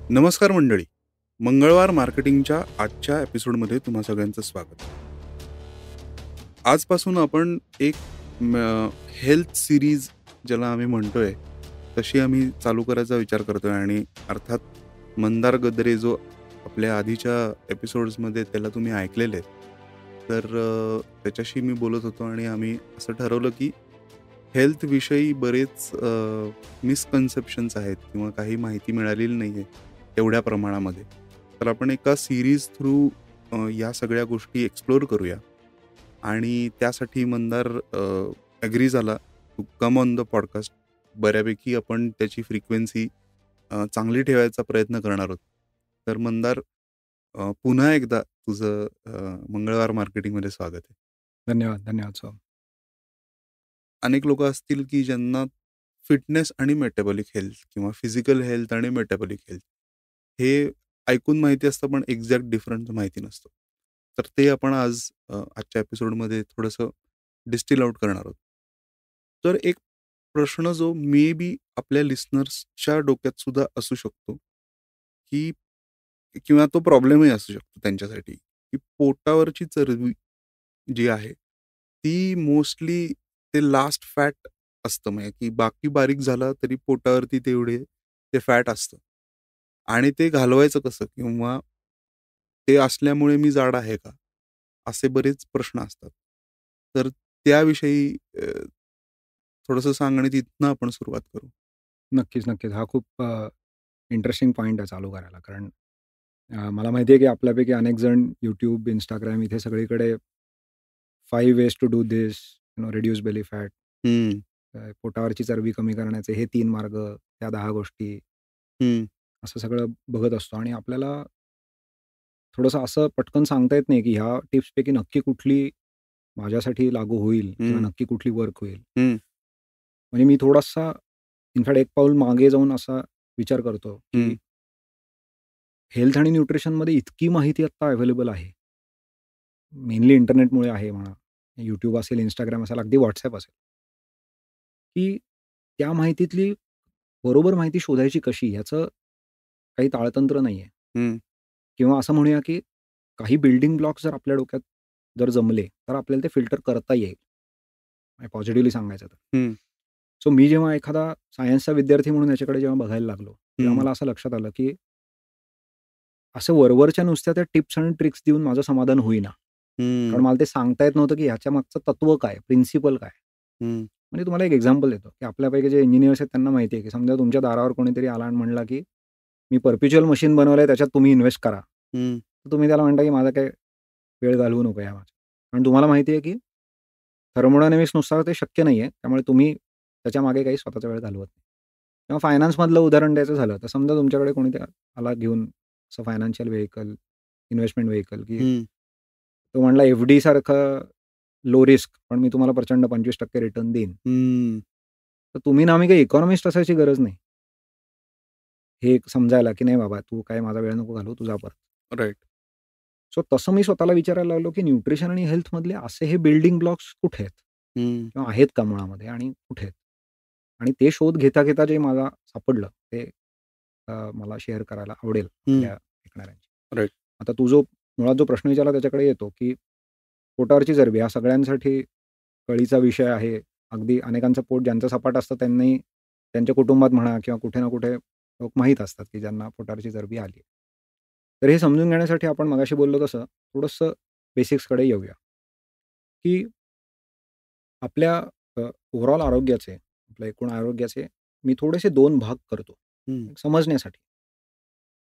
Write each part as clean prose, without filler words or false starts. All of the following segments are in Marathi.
नमस्कार मंडळी. मंगळवार मार्केटिंगच्या आजच्या एपिसोडमध्ये तुम्हा सगळ्यांचं स्वागत. आजपासून आपण एक हेल्थ सीरीज ज्याला आम्ही म्हणतोय, तशी आम्ही चालू करायचा विचार करतोय आणि अर्थात मंदार गद्रे जो आपल्या आधीच्या एपिसोड्समध्ये त्याला तुम्ही ऐकलेले आहेत. तर त्याच्याशी मी बोलत होतो आणि आम्ही असं ठरवलं की हेल्थविषयी बरेच मिसकन्सेप्शन्स आहेत किंवा काही माहिती मिळालेली नाही आहे तेवढ्या प्रमाणामध्ये. तर आपण एका सीरीज थ्रू या सगळ्या गोष्टी एक्सप्लोर करूया आणि त्यासाठी मंदार ॲग्री झाला to come on the podcast. बऱ्यापैकी आपण त्याची फ्रिक्वेन्सी चांगली ठेवायचा प्रयत्न करणार आहोत. तर मंदार, पुन्हा एकदा तुझं मंगळवार मार्केटिंगमध्ये स्वागत आहे. धन्यवाद, धन्यवाद सर. अनेक लोकं असतील की ज्यांना फिटनेस आणि मेटाबॉलिक हेल्थ किंवा फिजिकल हेल्थ आणि मेटाबॉलिक हेल्थ हे ऐकून माहिती असतं, पण एक्झॅक्ट डिफरन्स माहिती नसतो. तर ते आपण आज आजच्या एपिसोडमध्ये थोडंसं डिस्टिल आउट करणार आहोत. तर एक प्रश्न जो मे बी आपल्या लिस्नर्सच्या डोक्यात सुद्धा असू शकतो, की किंवा तो प्रॉब्लेमही असू शकतो त्यांच्यासाठी, की पोटावरची चरबी जी आहे, ती मोस्टली ते लास्ट फॅट असतं. म्हणजे की बाकी बारीक झालं तरी पोटावरती तेवढे ते फॅट असतं आणि ते घालवायचं कसं? किंवा ते असल्यामुळे मी जाड आहे का? असे बरेच प्रश्न असतात. तर त्याविषयी थोडंसं सांग आणि तिथनं आपण सुरुवात करू. नक्कीच, नक्कीच. हा खूप इंटरेस्टिंग पॉइंट आहे चालू करायला. कारण मला माहिती आहे की आपल्यापैकी अनेक जण YouTube, Instagram इथे सगळीकडे 5 ways to do this, reduce belly fat, हं, पोटावरची चरबी कमी करण्याचे हे 3 मार्ग, त्या 10 गोष्टी, हं, असं सगळं बघत असतो आणि आपल्याला थोडंसं असं पटकन सांगता येत नाही की ह्या टिप्सपैकी नक्की कुठली माझ्यासाठी लागू होईल किंवा हं, नक्की कुठली वर्क होईल. हं, म्हणजे मी थोडासा इनफॅक्ट एक पाऊल मागे जाऊन असा विचार करतो की हं. हेल्थ आणि न्यूट्रिशनमध्ये इतकी माहिती आत्ता अवेलेबल आहे. मेनली इंटरनेटमुळे आहे म्हणा. YouTube असेल, Instagram असेल, अगदी WhatsApp असेल, की त्या माहितीतली बरोबर माहिती शोधायची कशी याचं काही ताळतंत्र नाहीये. हं, किंवा असं म्हणूया, की काही बिल्डिंग ब्लॉक्स जर आपल्या डोक्यात जर जमले, तर आपल्याला ते फिल्टर करता येईल. पॉझिटिव्हली सांगायचं तर. हं, सो मी जेव्हा एखादा सायन्सचा विद्यार्थी म्हणून याच्याकडे जेव्हा बघायला लागलो, तेव्हा हं, मला असं लक्षात आलं, की असं वरवरच्या नुसत्या त्या टिप्स आणि ट्रिक्स देऊन माझं समाधान होईना. कारण हं, मला ते सांगता येत नव्हतं, की ह्याच्या मागचं तत्व काय? प्रिन्सिपल काय? हं, म्हणजे तुम्हाला एक एक्झाम्पल देतो, की आपल्यापैकी जे इंजिनिअर्स आहेत त्यांना माहिती आहे, की समजा तुमच्या दारावर कोणीतरी आला आणि म्हणला, की "मी परपेच्युअल मशीन बनवलंय त्याच्यात तुम्ही इन्व्हेस्ट करा." हं, तर तुम्ही त्याला म्हणता, की "माझा काही वेळ घालवू नको यामध्ये." कारण तुम्हाला माहिती आहे, की थर्मोडायनामिक्स नुसार ते शक्य नाहीये. त्यामुळे तुम्ही त्याच्यामागे काही स्वतःचा वेळ घालवत नाही. किंवा फायनान्समधलं उदाहरण द्यायचं झालं, तर समजा तुमच्याकडे कोणीतरी आला घेऊन असं फायनान्शियल व्हेइकल, इन्व्हेस्टमेंट व्हेइकल, की हं, तो म्हणला एफ-डीसारखं लो रिस्क, पण मी तुम्हाला प्रचंड 25% रिटर्न देईन. हं. तर तुम्ही ना आम्ही काही इकॉनॉमिस्ट असायची गरज नाही. हे एक समजायला, की नाही बाबा तू काय माझा वेळ नको घालवू, तू जा परत. राइट. सो तसं मी स्वतःला विचारायला लागलो, की न्यूट्रिशन आणि हेल्थमधले असे हे बिल्डिंग ब्लॉक्स कुठे आहेत? हं, किंवा आहेत का मुळामध्ये आणि कुठे आहेत? आणि ते शोध घेता-घेता जे मला सापडलं ते मला शेअर करायला आवडेल हं. आपल्या ऐकणाऱ्यांशी. राइट. आता तू जो मुळात जो प्रश्न विचारला त्याच्याकडे येतो, की पोटावरची चरबी हा सगळ्यांसाठी कळीचा विषय आहे. अगदी अनेकांचं पोट ज्यांचं सपाट असतं त्यांनी त्यांच्या कुटुंबात म्हणा किंवा कुठे ना कुठे लोक माहीत असतात, की ज्यांना पोटावरची चरबी आली आहे. तर हे समजून घेण्यासाठी आपण मगाशी बोललो तसं थोडंसं बेसिक्सकडे येऊया, की आपल्या ओव्हरऑल आरोग्याचे, आपल्या एकूण आरोग्याचे मी थोडेसे 2 भाग करतो, हं, समजण्यासाठी.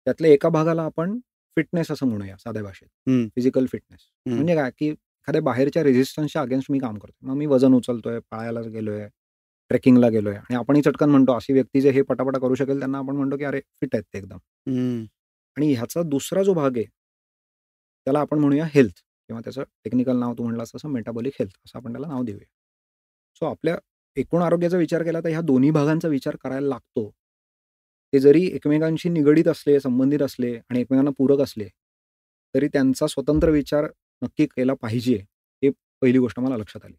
त्यातल्या एका भागाला आपण फिटनेस असं म्हणूया साध्या भाषेत. हं, फिजिकल फिटनेस. हं, म्हणजे काय, की एखाद्या बाहेरच्या रेझिस्टन्सच्या अगेन्स्ट मी काम करतोय. मग मी वजन उचलतोय, पळायला गेलोय, ट्रेकिंगला गेलोय आणि आपणही चटकन म्हणतो, अशी व्यक्ती जे हे पटापटा करू शकेल त्यांना आपण म्हणतो, की अरे फिट आहेत ते एकदम. हं, आणि ह्याचा दुसरा जो भाग आहे, त्याला आपण म्हणूया हेल्थ किंवा त्याचं टेक्निकल नाव तू म्हणलास तसं मेटाबॉलिक हेल्थ असं आपण त्याला नाव देऊया. सो आपल्या एकूण आरोग्याचा विचार केला तर ह्या दोन्ही भागांचा विचार करायला लागतो. ते जरी एकमेकांशी निगडीत असले, संबंधित असले आणि एकमेकांना पूरक असले, तरी त्यांचा स्वतंत्र विचार नक्की केला पाहिजे, हे पहिली गोष्ट मला लक्षात आली.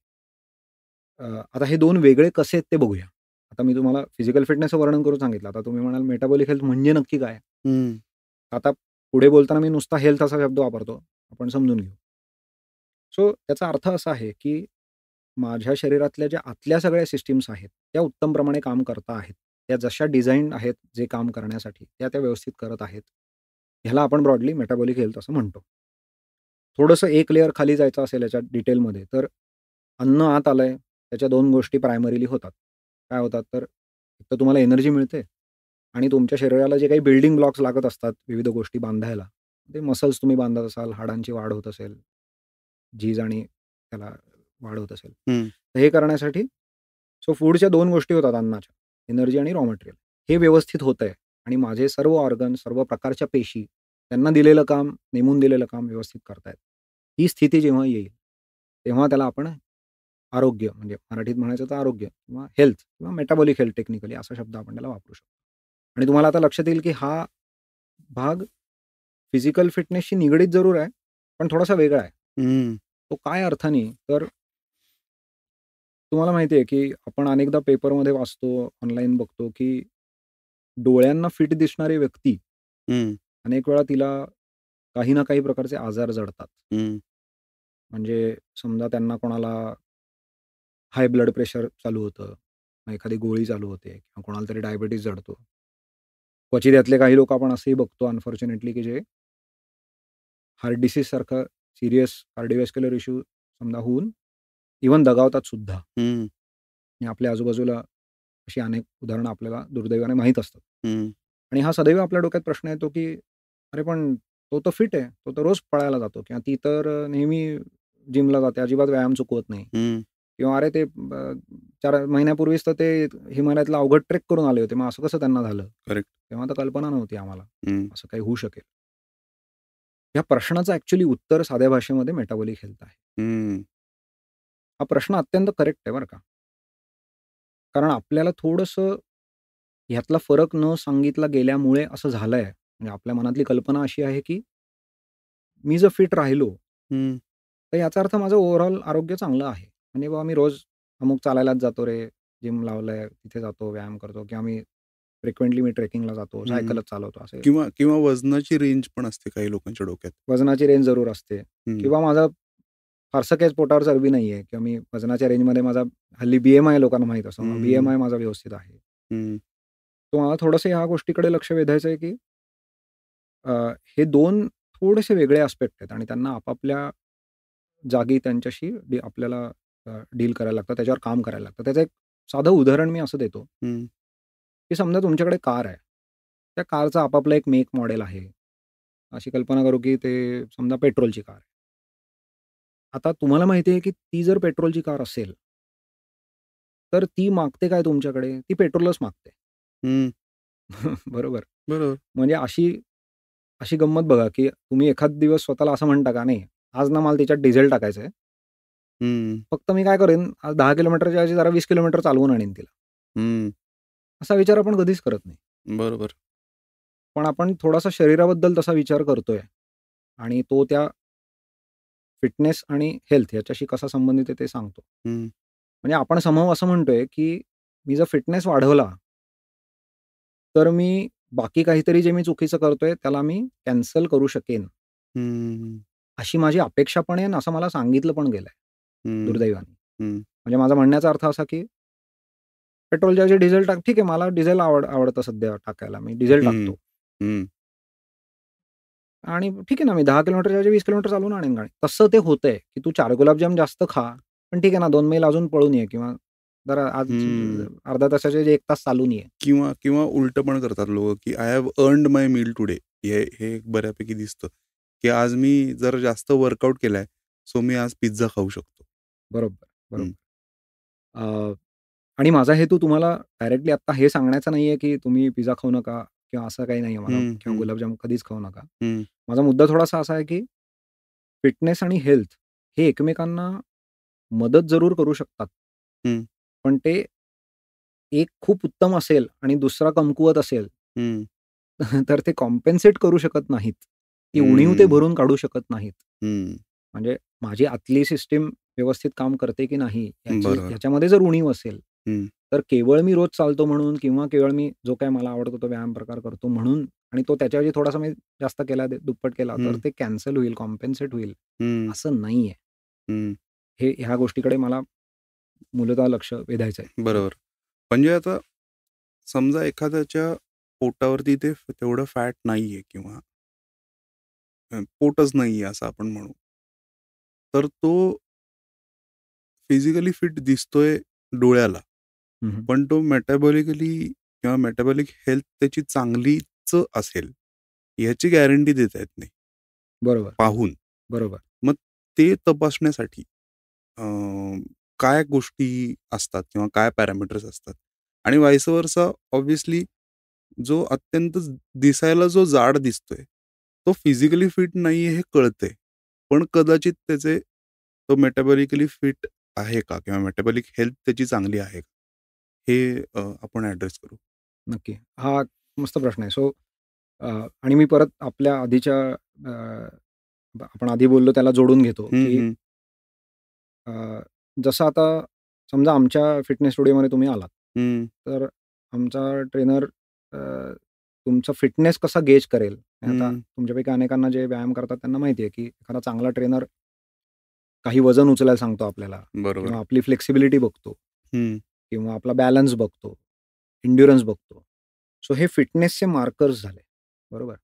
आता हे 2 वेगळे कसे आहेत ते बघूया. आता मी तुम्हाला फिजिकल फिटनेसचं वर्णन करून सांगितलं. आता तुम्ही म्हणाल मेटाबॉलिक हेल्थ म्हणजे नक्की काय? हं. आता पुढे बोलताना मी नुसता हेल्थ असा शब्द वापरतो. आपण समजून घेऊ. सो त्याचा अर्थ असा आहे, की माझ्या शरीरातल्या ज्या आतल्या सगळ्या सिस्टम्स आहेत, त्या उत्तम प्रमाणे काम करत आहेत. त्या जशा डिझाइन आहेत जे काम करण्यासाठी, त्या व्यवस्थित करत आहेत. ह्याला आपण ब्रॉडली मेटाबॉलिक हेल्थ असं म्हणतो. थोडंसं एक लेयर खाली जायचं असेल याच्या डिटेलमध्ये, तर अन्न आत आलंय, त्याच्या 2 गोष्टी प्रायमरीली होतात. काय होतात तर, एक तर तुम्हाला एनर्जी मिळते आणि तुमच्या शरीराला जे काही बिल्डिंग ब्लॉक्स लागत असतात विविध गोष्टी बांधायला, ते मसल्स तुम्ही बांधत असाल, हाडांची वाढ होत असेल, झीज आणि त्याला वाढ होत असेल. हं. तर हे करण्यासाठी फूडच्या 2 गोष्टी होतात अन्नाच्या, एनर्जी आणि रॉ मटेरियल. हे व्यवस्थित होतंय आणि माझे सर्व ऑर्गन, सर्व प्रकारच्या पेशी त्यांना दिलेलं काम, नेमून दिलेलं काम व्यवस्थित करतायत. ही स्थिती जेव्हा येईल, तेव्हा त्याला आपण आरोग्य म्हणजे मराठीत म्हणायचं तर आरोग्य किंवा हेल्थ किंवा मेटाबॉलिक हेल्थ टेक्निकली असा शब्द आपण त्याला वापरू शकतो. आणि तुम्हाला आता लक्षात येईल की हा भाग फिजिकल फिटनेसशी निगडीत जरूर आहे, पण थोडासा वेगळा आहे. हं. तो काय अर्थाने तर तुम्हाला माहिती आहे, की आपण अनेकदा पेपरमध्ये वाचतो, ऑनलाईन बघतो, की डोळ्यांना फिट दिसणारी व्यक्ती हं. अनेक वेळा तिला काही ना काही प्रकारचे आजार जडतात. हं. म्हणजे समजा त्यांना कोणाला हाय ब्लड प्रेशर चालू होतं, मग एखादी गोळी चालू होते किंवा कोणाला तरी डायबिटीज जडतो. क्वचित यातले काही लोक आपण असेही बघतो अनफॉर्च्युनेटली, की जे हार्ट डिसीजसारखा सीरियस कार्डिओव्हॅस्क्युलर इश्यू समजा होऊन इव्हन दगावतात सुद्धा. हं. आणि आपल्या आजूबाजूला अशी अनेक उदाहरणं आपल्याला दुर्दैवाने माहीत असतात. हं. आणि हा सदैव आपल्या डोक्यात प्रश्न येतो, की अरे पण तो तर फिट आहे. तो तर रोज पळायला जातो किंवा ती तर नेहमी जिमला जाते. अजिबात व्यायाम चुकवत नाही. हं. किंवा अरे ते 4 महिन्यापूर्वीच तर ते हिमालयातला अवघड ट्रेक करून आले होते. मग असं कसं त्यांना झालं? करेक्ट. तेव्हा तर कल्पना नव्हती आम्हाला. हं. असं काही होऊ शकेल. या प्रश्नाचं ॲक्चुअली उत्तर साध्या भाषेमध्ये मेटाबॉलिक हेल्थ आहे. हं. हा प्रश्न अत्यंत करेक्ट आहे बरं का. कारण आपल्याला थोडंसं ह्यातला फरक न सांगितला गेल्यामुळे असं झालंय. म्हणजे आपल्या मनातली कल्पना अशी आहे, की मी जर फिट राहिलो, हं. तर याचा अर्थ माझं ओव्हरऑल आरोग्य चांगलं आहे. म्हणजे बाबा मी रोज अमुक चालायलाच जातो रे, जिम लावलंय, तिथे जातो, व्यायाम करतो किंवा मी फ्रिक्वेंटली मी ट्रेकिंगला जातो, हं. सायकलच चालवतो. असे किंवा किंवा वजनाची रेंज पण असते काही लोकांच्या डोक्यात. वजनाची रेंज जरूर असते हं. किंवा माझा फारसं काही पोटावर चरबी नाहीये किंवा मी वजनाच्या रेंजमध्ये माझा हल्ली बी-एम-आय लोकांना माहीत असतं. हं. बी-एम-आय माझा व्यवस्थित आहे. हं. तर मला थोडंसं ह्या गोष्टीकडे लक्ष वेधायचं आहे, की अ, हे 2 थोडेसे वेगळे आस्पेक्ट आहेत आणि त्यांना आपापल्या जागी त्यांच्याशी आपल्याला डील करायला लागतं, त्याच्यावर काम करायला लागतं. त्याचं एक साधं उदाहरण मी असं देतो, हं. की समजा तुमच्याकडे कार आहे. त्या कारचं आपापलं एक मेक मॉडेल आहे. अशी कल्पना करू, की ते समजा पेट्रोलची कार आहे. आता तुम्हाला माहिती आहे, की ती जर पेट्रोलची कार असेल, तर ती मागते काय तुमच्याकडे? ती पेट्रोलच मागते. हं. बरोबर. बरोबर. म्हणजे अशी अशी गंमत बघा, की तुम्ही एखाद दिवस स्वतःला असं म्हणता का, "नाही, आज ना मला त्याच्यात डिझेल टाकायचं आहे. हं. फक्त मी काय करेन, आज 10 किलोमीटरच्या ऐवजी जरा 20 किलोमीटर चालवून आणीन तिला." हं. असा विचार आपण कधीच करत नाही. बरोबर. पण आपण थोडासा शरीराबद्दल तसा विचार करतोय आणि तो त्या फिटनेस आणि हेल्थ याच्याशी कसा संबंधित आहे ते सांगतो. हं. म्हणजे आपण समूह असं म्हणतोय, की मी जर फिटनेस वाढवला, तर मी बाकी काहीतरी जे मी चुकीचं करतोय त्याला मी कॅन्सल करू शकेन. हं. अशी माझी अपेक्षा पण आहे आणि असं मला सांगितलं पण गेलंय, हं. दुर्दैवाने. हं. म्हणजे माझा म्हणण्याचा अर्थ असा, की पेट्रोलच्या ऐवजी डिझेल टाक ठीक आहे, मला डिझेल आवडतं सध्या टाकायला. मी डिझेल हं. टाकतो हं. आणि ठीक आहे ना, मी 10 किलोमीटरच्या ऐवजी 20 किलोमीटर चालवून आणीन गाडी. तसं ते होतंय, की तू 4 गुलाबजाम जास्त खा, पण ठीक आहे ना 2 मैल अजून पळून ये किंवा जरा आज हं. अर्ध्या तासाच्या ऐवजी 1 तास चालून ये. किंवा किंवा उलटं पण करतात लोकं, की I have earned my meal today. हे एक बऱ्यापैकी दिसतं, की आज मी जरा जास्त वर्कआउट केलाय, सो मी आज पिझ्झा खाऊ शकतो. बरोबर, हं. बरोबर. अ, आणि माझा हेतू तुम्हाला डायरेक्टली आत्ता हे सांगण्याचा नाहीये, की तुम्ही पिझ्झा खाऊ नका किंवा असं काही नाहीये माझा हं. किंवा हं. गुलाबजाम कधीच खाऊ नका. हं. माझा मुद्दा थोडासा असा आहे, की फिटनेस आणि हेल्थ हे एकमेकांना मदत जरूर करू शकतात. हं. पण ते एक खूप उत्तम असेल आणि दुसरा कमकुवत असेल, हं. तर ते कॉम्पेन्सेट करू शकत नाहीत. ती उणीव ते हं. भरून काढू शकत नाहीत. हं. म्हणजे माझी आतली सिस्टम व्यवस्थित काम करते की नाही बरोबर. याच्यामध्ये जर उणीव असेल, हं. तर केवळ मी रोज चालतो म्हणून किंवा केवळ मी जो काही मला आवडतो तो व्यायाम प्रकार करतो म्हणून आणि तो त्याच्याऐवजी थोडासा मी जास्त केला, दुप्पट केला तर हं, ते कॅन्सल होईल, कॉम्पेन्सेट होईल हं, असं नाहीये. हं. ह्या गोष्टीकडे मला मूलतः लक्ष वेधायचं आहे. बरोबर. म्हणजे आता समजा एखाद्याच्या पोटावरती ते तेवढं फॅट नाहीये किंवा पोटच नाहीये असं आपण म्हणू. तर तो फिजिकली फिट दिसतोय डोळ्याला. हं, हं. पण तो मेटाबॉलिकली किंवा मेटाबॉलिक हेल्थ त्याची चांगलीच असेल, याची गॅरंटी देता येत नाही बरोबर, पाहून. बरोबर. मग ते तपासण्यासाठी अ, काय गोष्टी असतात किंवा काय पॅरामीटर्स असतात? आणि व्हाईस वर्सा ऑब्व्हियसली जो अत्यंत दिसायला जो जाड दिसतोय, तो फिजिकली फिट नाहीये हे कळतंय. पण कदाचित त्याचे तो मेटाबॉलिकली फिट आहे का? किंवा मेटाबॉलिक हेल्थ त्याची चांगली आहे का? हे आपण ॲड्रेस करू. नक्की. हा मस्त प्रश्न आहे. आणि मी परत आपल्या आधीच्या आपण आधी बोललो त्याला जोडून घेतो, हं, की हं, अ, जसं आता समजा आमच्या फिटनेस स्टुडिओमध्ये तुम्ही आलात, हं, तर आमचा ट्रेनर तुमचा फिटनेस कसा गेज करेल? आता हं. तुमच्यापैकी अनेकांना जे व्यायाम करतात त्यांना माहिती आहे, की एखादा चांगला ट्रेनर काही वजन उचलायला सांगतो आपल्याला बरोबर. किंवा आपली फ्लेक्सिबिलिटी बघतो हं, किंवा आपला बॅलन्स बघतो, एन्ड्युरन्स बघतो. सो हे फिटनेसचे मार्कर्स झाले, बरोबर?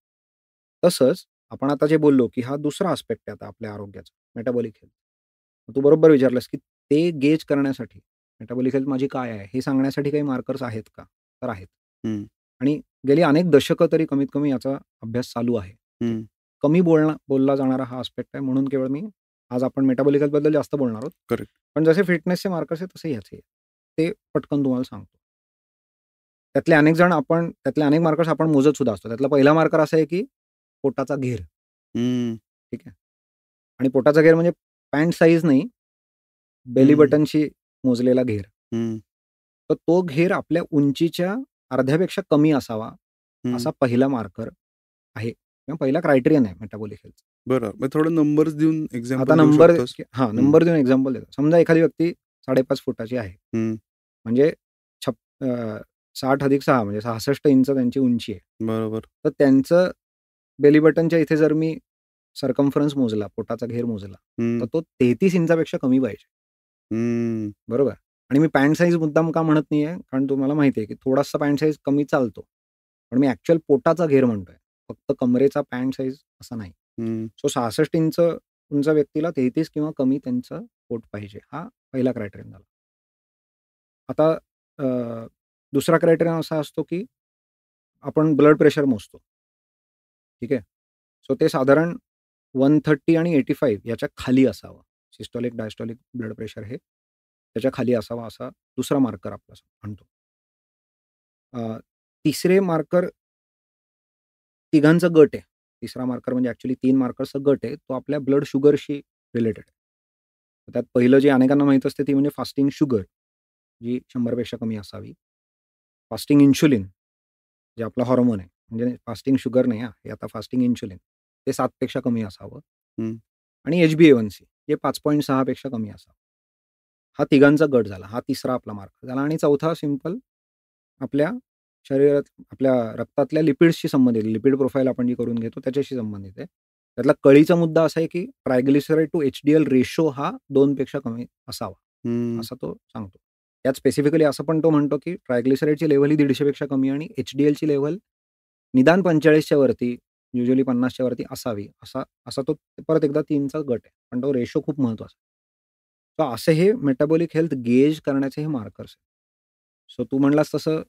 तसंच आपण आता जे बोललो, की हा दुसरा आस्पेक्ट आहे आता आपल्या आरोग्याचा, मेटाबॉलिक हेल्थ. तू बरोबर विचारलंस, की ते गेज करण्यासाठी मेटाबॉलिक हेल्थ माझी काय आहे, हे सांगण्यासाठी काही मार्कर्स आहेत का? तर आहेत. हं, आणि गेली अनेक दशकं तरी कमीत कमी याचा अभ्यास चालू आहे. हं. कमी बोलला जाणारा हा आस्पेक्ट आहे म्हणून केवळ मी आज आपण मेटाबॉलिक हेल्थबद्दल जास्त बोलणार आहोत. करेक्ट. पण जसे फिटनेसचे मार्कर्स आहेत तसे ह्याचे आहेत. ते पटकन तुम्हाला सांगतो. त्यातले अनेक मार्कर्स आपण मोजत सुद्धा असतो. त्यातला पहिला मार्कर असा आहे, की पोटाचा घेर. हं, ठीक आहे. आणि पोटाचा घेर म्हणजे पॅन्ट साइज नाही, बेली हं, बटनशी मोजलेला घेर. हं, तर तो घेर आपल्या उंचीच्या अर्ध्यापेक्षा कमी असावा, हं. असा पहिला मार्कर आहे किंवा पहिला क्रायटेरियन आहे मेटाबॉलिक हेल्थ. बरं. मग थोडं नंबर्स देऊन आता एक्झाम्पल देऊ शकतोस? हं, नंबर देऊन एक्झाम्पल देतो. समजा एखादी व्यक्ती 5.5 फुटाची आहे. हं. म्हणजे छप अ, 60+6 म्हणजे 66 इंच त्यांची उंची आहे. बरोबर. तर त्यांचं बेली बटनच्या इथे जर मी सर्कम्फरन्स मोजला, पोटाचा घेर मोजला, तर हं, तो 33 इंचापेक्षा कमी पाहिजे. हं, बरोबर. आणि मी पॅन्ट साइज मुद्दाम का म्हणत नाहीये, कारण तुम्हाला माहिती आहे, की थोडासा पॅन्ट साइज कमी चालतो. पण मी ॲक्चुअल पोटाचा घेर म्हणतोय. फक्त कमरेचा पॅन्ट साइज असा नाही. हं, सो 66 इंच उंच व्यक्तीला 33 किंवा कमी त्यांचं पोट पाहिजे. हा पहिला क्रायटेरियन झाला. आता अ, दुसरा क्रायटेरियन असा असतो, की आपण ब्लड प्रेशर मोजतो. ठीक आहे. सो ते साधारण 130 आणि 85 याच्या खाली असावं. सिस्टोलिक, डायस्टोलिक ब्लड प्रेशर हे त्याच्या खाली असावा असा दुसरा मार्कर आपला म्हणतो. तिसरे मार्कर तिघांचा गट आहे. तिसरा मार्कर म्हणजे ॲक्चुअली 3 मार्कर्सचा गट आहे. तो आपल्या ब्लड शुगरशी रिलेटेड आहे. त्यात पहिलं जे अनेकांना माहीत असते ती म्हणजे फास्टिंग शुगर, जी 100 पेक्षा कमी असावी. फास्टिंग इन्शुलिन, जे आपला हार्मोन आहे. म्हणजे फास्टिंग शुगर नाही हां, हे आता फास्टिंग इन्शुलिन. ते 7 पेक्षा कमी असावं हं, आणि HbA1c जे 5.6 पेक्षा कमी असावं. हा तिघांचा गट झाला. हा तिसरा आपला मार्क झाला आणि चौथा सिंपल आपल्या शरीरात आपल्या रक्तातल्या लिपिड्सशी संबंधित लिपिड प्रोफाइल आपण जी करून घेतो त्याच्याशी संबंधित आहे. त्यातला कळीचा मुद्दा असा आहे, की ट्रायग्लिसराईड टू HDL रेशो हा 2 पेक्षा कमी असावा, हं, असा तो सांगतो. त्यात स्पेसिफिकली असं पण तो म्हणतो, की ट्रायग्लिसराईडची लेव्हल ही 150 पेक्षा कमी आणि HDLची लेव्हल निदान 45च्या वरती, युजुअली 50च्या वरती असावी. असा असा तो परत एकदा 3चा गट आहे. पण तो रेशो खूप महत्त्वाचा आहे. तर असे हे मेटाबॉलिक हेल्थ गेज करण्याचे हे मार्कर्स आहेत. सो तू म्हणलास तसं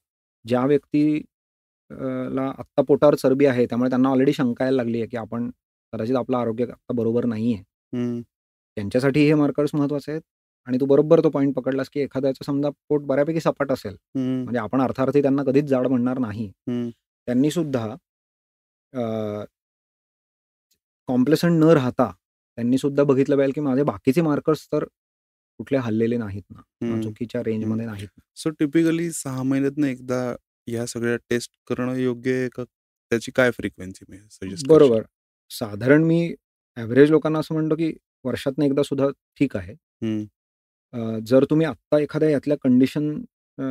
ज्या व्यक्ती ला आत्ता पोटावर चरबी आहे, त्यामुळे त्यांना ऑलरेडी शंका यायला लागली आहे, की आपण कदाचित आपलं आरोग्य आत्ता बरोबर नाहीये. हं, त्यांच्यासाठी हे मार्कर्स महत्त्वाचे आहेत आणि तू बरोबर तो पॉइंट पकडलास, की एखाद्याचं समजा पोट बऱ्यापैकी सपाट असेल, हं, म्हणजे आपण अर्थार्थी त्यांना कधीच जाड म्हणणार नाही. हं, त्यांनी सुद्धा कॉम्प्लेसंट न राहता त्यांनी सुद्धा बघितलं पाहिजे, की माझे बाकीचे मार्कर्स तर कुठले हललेले नाहीत ना किंवा हं, चुकीच्या हं. रेंजमध्ये नाहीत ना. सो टिपिकली 6 महिन्यातनं एकदा ह्या सगळ्या टेस्ट करणं योग्य आहे का? त्याची काय फ्रिक्वेन्सी सजेस्ट करशील? बरोबर. साधारण मी एव्हरेज लोकांना असं म्हणतो, की वर्षातनं एकदा सुद्धा ठीक आहे. हं, जर तुम्ही आत्ता एखाद्या यातल्या कंडिशन अ,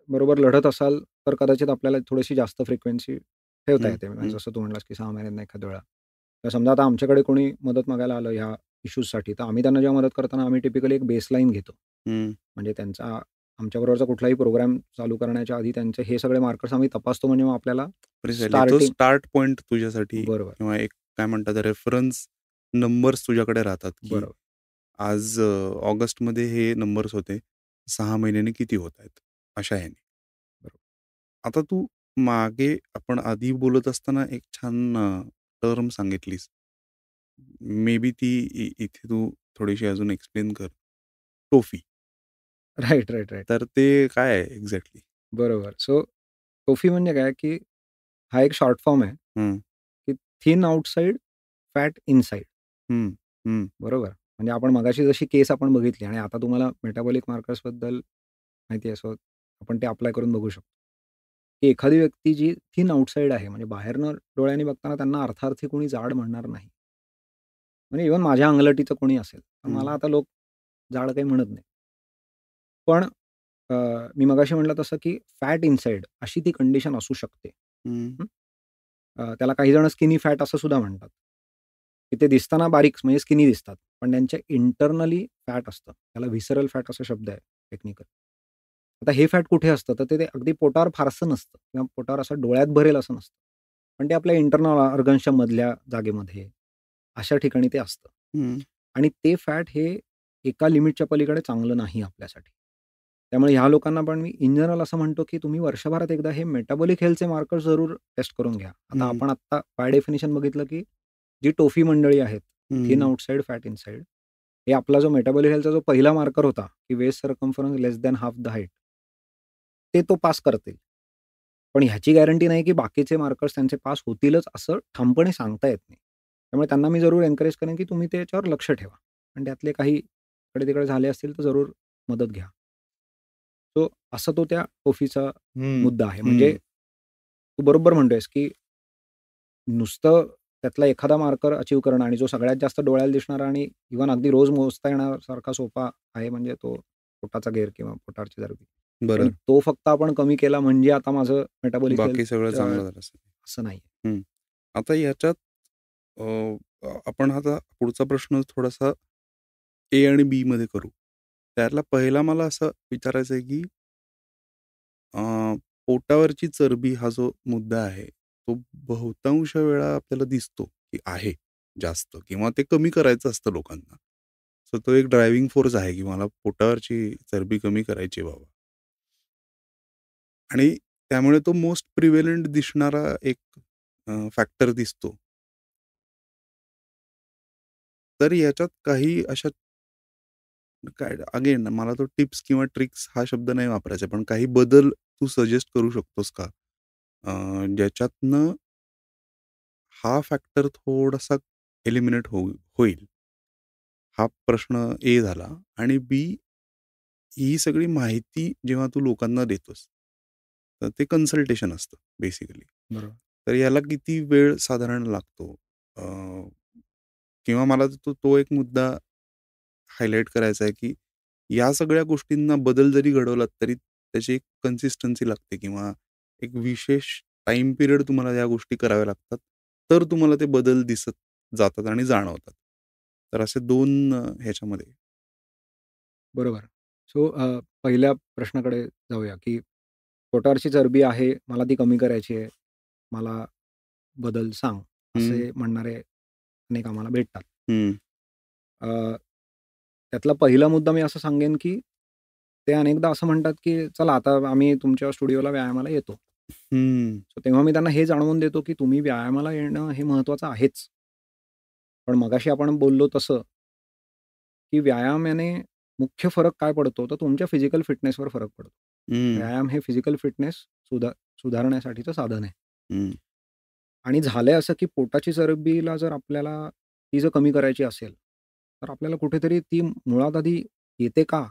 बरोबर लढत असाल, तर कदाचित आपल्याला थोडीशी जास्त फ्रिक्वेन्सी ठेवता हं, येते. म्हणजे हं, जसं तू म्हणलास, की 6 महिन्यांना एखाद्या वेळा. तर समजा आता आमच्याकडे कोणी मदत मागायला आलं ह्या इश्यूजसाठी, तर आम्ही त्यांना जेव्हा मदत करताना आम्ही टिपिकली एक बेसलाईन घेतो. हं. म्हणजे त्यांचा आमच्याबरोबरचा कुठलाही प्रोग्राम चालू करण्याच्या आधी त्यांचे हे सगळे मार्कर्स आम्ही तपासतो. म्हणजे मग आपल्याला प्रिसाइजली तो स्टार्टिंग स्टार्ट पॉइंट तुझ्यासाठी बरोबर, किंवा एक काय म्हणतात रेफरन्स नंबर्स तुझ्याकडे राहतात, की बरोबर. आज ऑगस्टमध्ये हे नंबर्स होते. 6 महिन्यांनी किती होत आहेत? अशा ह्याने. बरोबर. आता तू मागे आपण आधी बोलत असताना एक छान टर्म सांगितलीस. मे बी ती इथे तू थोडीशी अजून एक्सप्लेन कर. टोफी. Right, right, right. तर ते काय आहे एक्झॅक्टली? बरोबर. सो टोफी म्हणजे काय, की हा एक शॉर्ट फॉर्म आहे, हं, की थिन आउटसाइड, फॅट इनसाइड. हं, हं, बरोबर. म्हणजे आपण मगाशी जशी केस आपण बघितली आणि आता तुम्हाला मेटाबॉलिक मार्कर्सबद्दल माहिती आहे, सो आपण ते अप्लाय करून बघू शकतो. की एखादी व्यक्ती जी थिन आउटसाइड आहे, म्हणजे बाहेरनं डोळ्यांनी बघताना त्यांना अर्थार्थी कोणी जाड म्हणणार नाही. म्हणजे इव्हन माझ्या अंगलटीचं कोणी असेल, तर मला हं, आता लोक जाड काही म्हणत नाही. पण अ, मी मगाशी म्हटलं तसं, की फॅट इनसाइड अशी ती कंडिशन असू शकते. हं, हं. त्याला काही जण स्किनी फॅट असं सुद्धा म्हणतात. की ते दिसताना बारीक म्हणजे स्किनी दिसतात. पण त्यांच्या इंटरनली फॅट असतं. त्याला व्हिसरल फॅट असा शब्द आहे टेक्निकल. आता हे फॅट कुठे असतं? तर ते अगदी पोटावर फारसं नसतं किंवा पोटावर असं डोळ्यात भरेल असं नसतं. पण ते आपल्या इंटर्नल ऑर्गन्सच्या मधल्या जागेमध्ये, अशा ठिकाणी ते असतं. हं, आणि ते फॅट हे एका लिमिटच्या पलीकडे चांगलं नाही आपल्यासाठी. त्यामुळे ह्या लोकांना पण मी इन जनरल असं म्हणतो, की तुम्ही वर्षभरात एकदा हे मेटाबॉलिक हेल्थचे मार्कर्स जरूर टेस्ट करून घ्या. आता हं, आपण आत्ता बाय डेफिनिशन बघितलं, की जी टोफी मंडळी आहेत, थिन हं, आउटसाइड, फॅट इनसाइड. हे आपला जो मेटाबॉलिक हेल्थचा जो पहिला मार्कर होता, की waist circumference less than half the height. ते तो पास करतील. पण ह्याची गॅरंटी नाही, की बाकीचे मार्कर्स त्यांचे पास होतीलच असं ठामपणे सांगता येत नाही. त्यामुळे त्यांना मी जरूर एन्करेज करेन, की तुम्ही त्याच्यावर लक्ष ठेवा आणि त्यातले काही इकडे-तिकडे झाले असतील तर जरूर मदत घ्या. सो असा तो त्या टोफीचा हं, मुद्दा आहे. म्हणजे हं. तू बरोबर म्हणतोयस, की नुसतं त्यातला एखादा मार्कर अचीव्ह करणं आणि जो सगळ्यात जास्त डोळ्याला दिसणारा आणि इव्हन अगदी रोज मोजता येण्यासारखा सोपा आहे म्हणजे तो पोटाचा घेर किंवा पोटावरची चरबी. पण बरं. तो फक्त आपण कमी केला म्हणजे आता माझं मेटाबॉलिक हेल्थ बाकी सगळं चांगलं झालं असेल. असं नाही. हं. आता याच्यात अ, आपण आता पुढचा प्रश्न थोडासा ए आणि बीमध्ये करू. त्यातला पहिला मला असं विचारायचं आहे, की अ, पोटावरची चरबी हा जो मुद्दा आहे, तो बहुतांश वेळा आपल्याला दिसतो, की आहे जास्त किंवा ते कमी करायचं असतं लोकांना. सो तो एक ड्रायव्हिंग फोर्स आहे, की मला पोटावरची चरबी कमी करायची आहे बाबा. आणि त्यामुळे तो मोस्ट प्रिव्हेलंट दिसणारा एक फॅक्टर दिसतो. तर याच्यात काही अशा काय अगेन मला तो टिप्स किंवा ट्रिक्स हा शब्द नाही वापरायचा पण काही बदल तू सजेस्ट करू शकतोस का? ज्याच्यातनं हा फॅक्टर थोडासा एलिमिनेट होईल. हा प्रश्न ए झाला आणि बी ही सगळी माहिती जेव्हा तू लोकांना देतोस, तर ते कन्सल्टेशन असतं बेसिकली. बरोबर. तर याला किती वेळ साधारण लागतो? अ, किंवा मला तो तो एक मुद्दा हायलाइट करायचा आहे, की या सगळ्या गोष्टींना बदल जरी घडवलात, तरी त्याची एक कन्सिस्टन्सी लागते किंवा एक विशेष टाईम पिरियड तुम्हाला या गोष्टी कराव्या लागतात. तर तुम्हाला ते बदल दिसत जातात आणि जाणवतात. तर असे 2 ह्याच्यामध्ये. बरोबर. सो पहिल्या प्रश्नाकडे जाऊया, की पोटावरची चरबी आहे, मला ती कमी करायची आहे. मला बदल सांग, हं, असे म्हणणारे अनेक आम्हाला भेटतात. हं, अ, त्यातला पहिला मुद्दा मी असं सांगेन, की ते अनेकदा असं म्हणतात, की "चला आता आम्ही तुमच्या स्टुडिओला व्यायामाला येतो." हं, सो तेव्हा मी त्यांना हे जाणवून देतो, की तुम्ही व्यायामाला येणं हे महत्त्वाचं आहेच. पण मगाशी आपण बोललो तसं, की व्यायामाने मुख्य फरक काय पडतो, तर तुमच्या फिजिकल फिटनेसवर फरक पडतो. हं, व्यायाम हे फिजिकल फिटनेस सुधारण्यासाठीचं साधन आहे. हं, आणि झालंय असं, की पोटाची चरबीला जर आपल्याला ती जर कमी करायची असेल, तर आपल्याला कुठेतरी ती मुळात आधी येते का?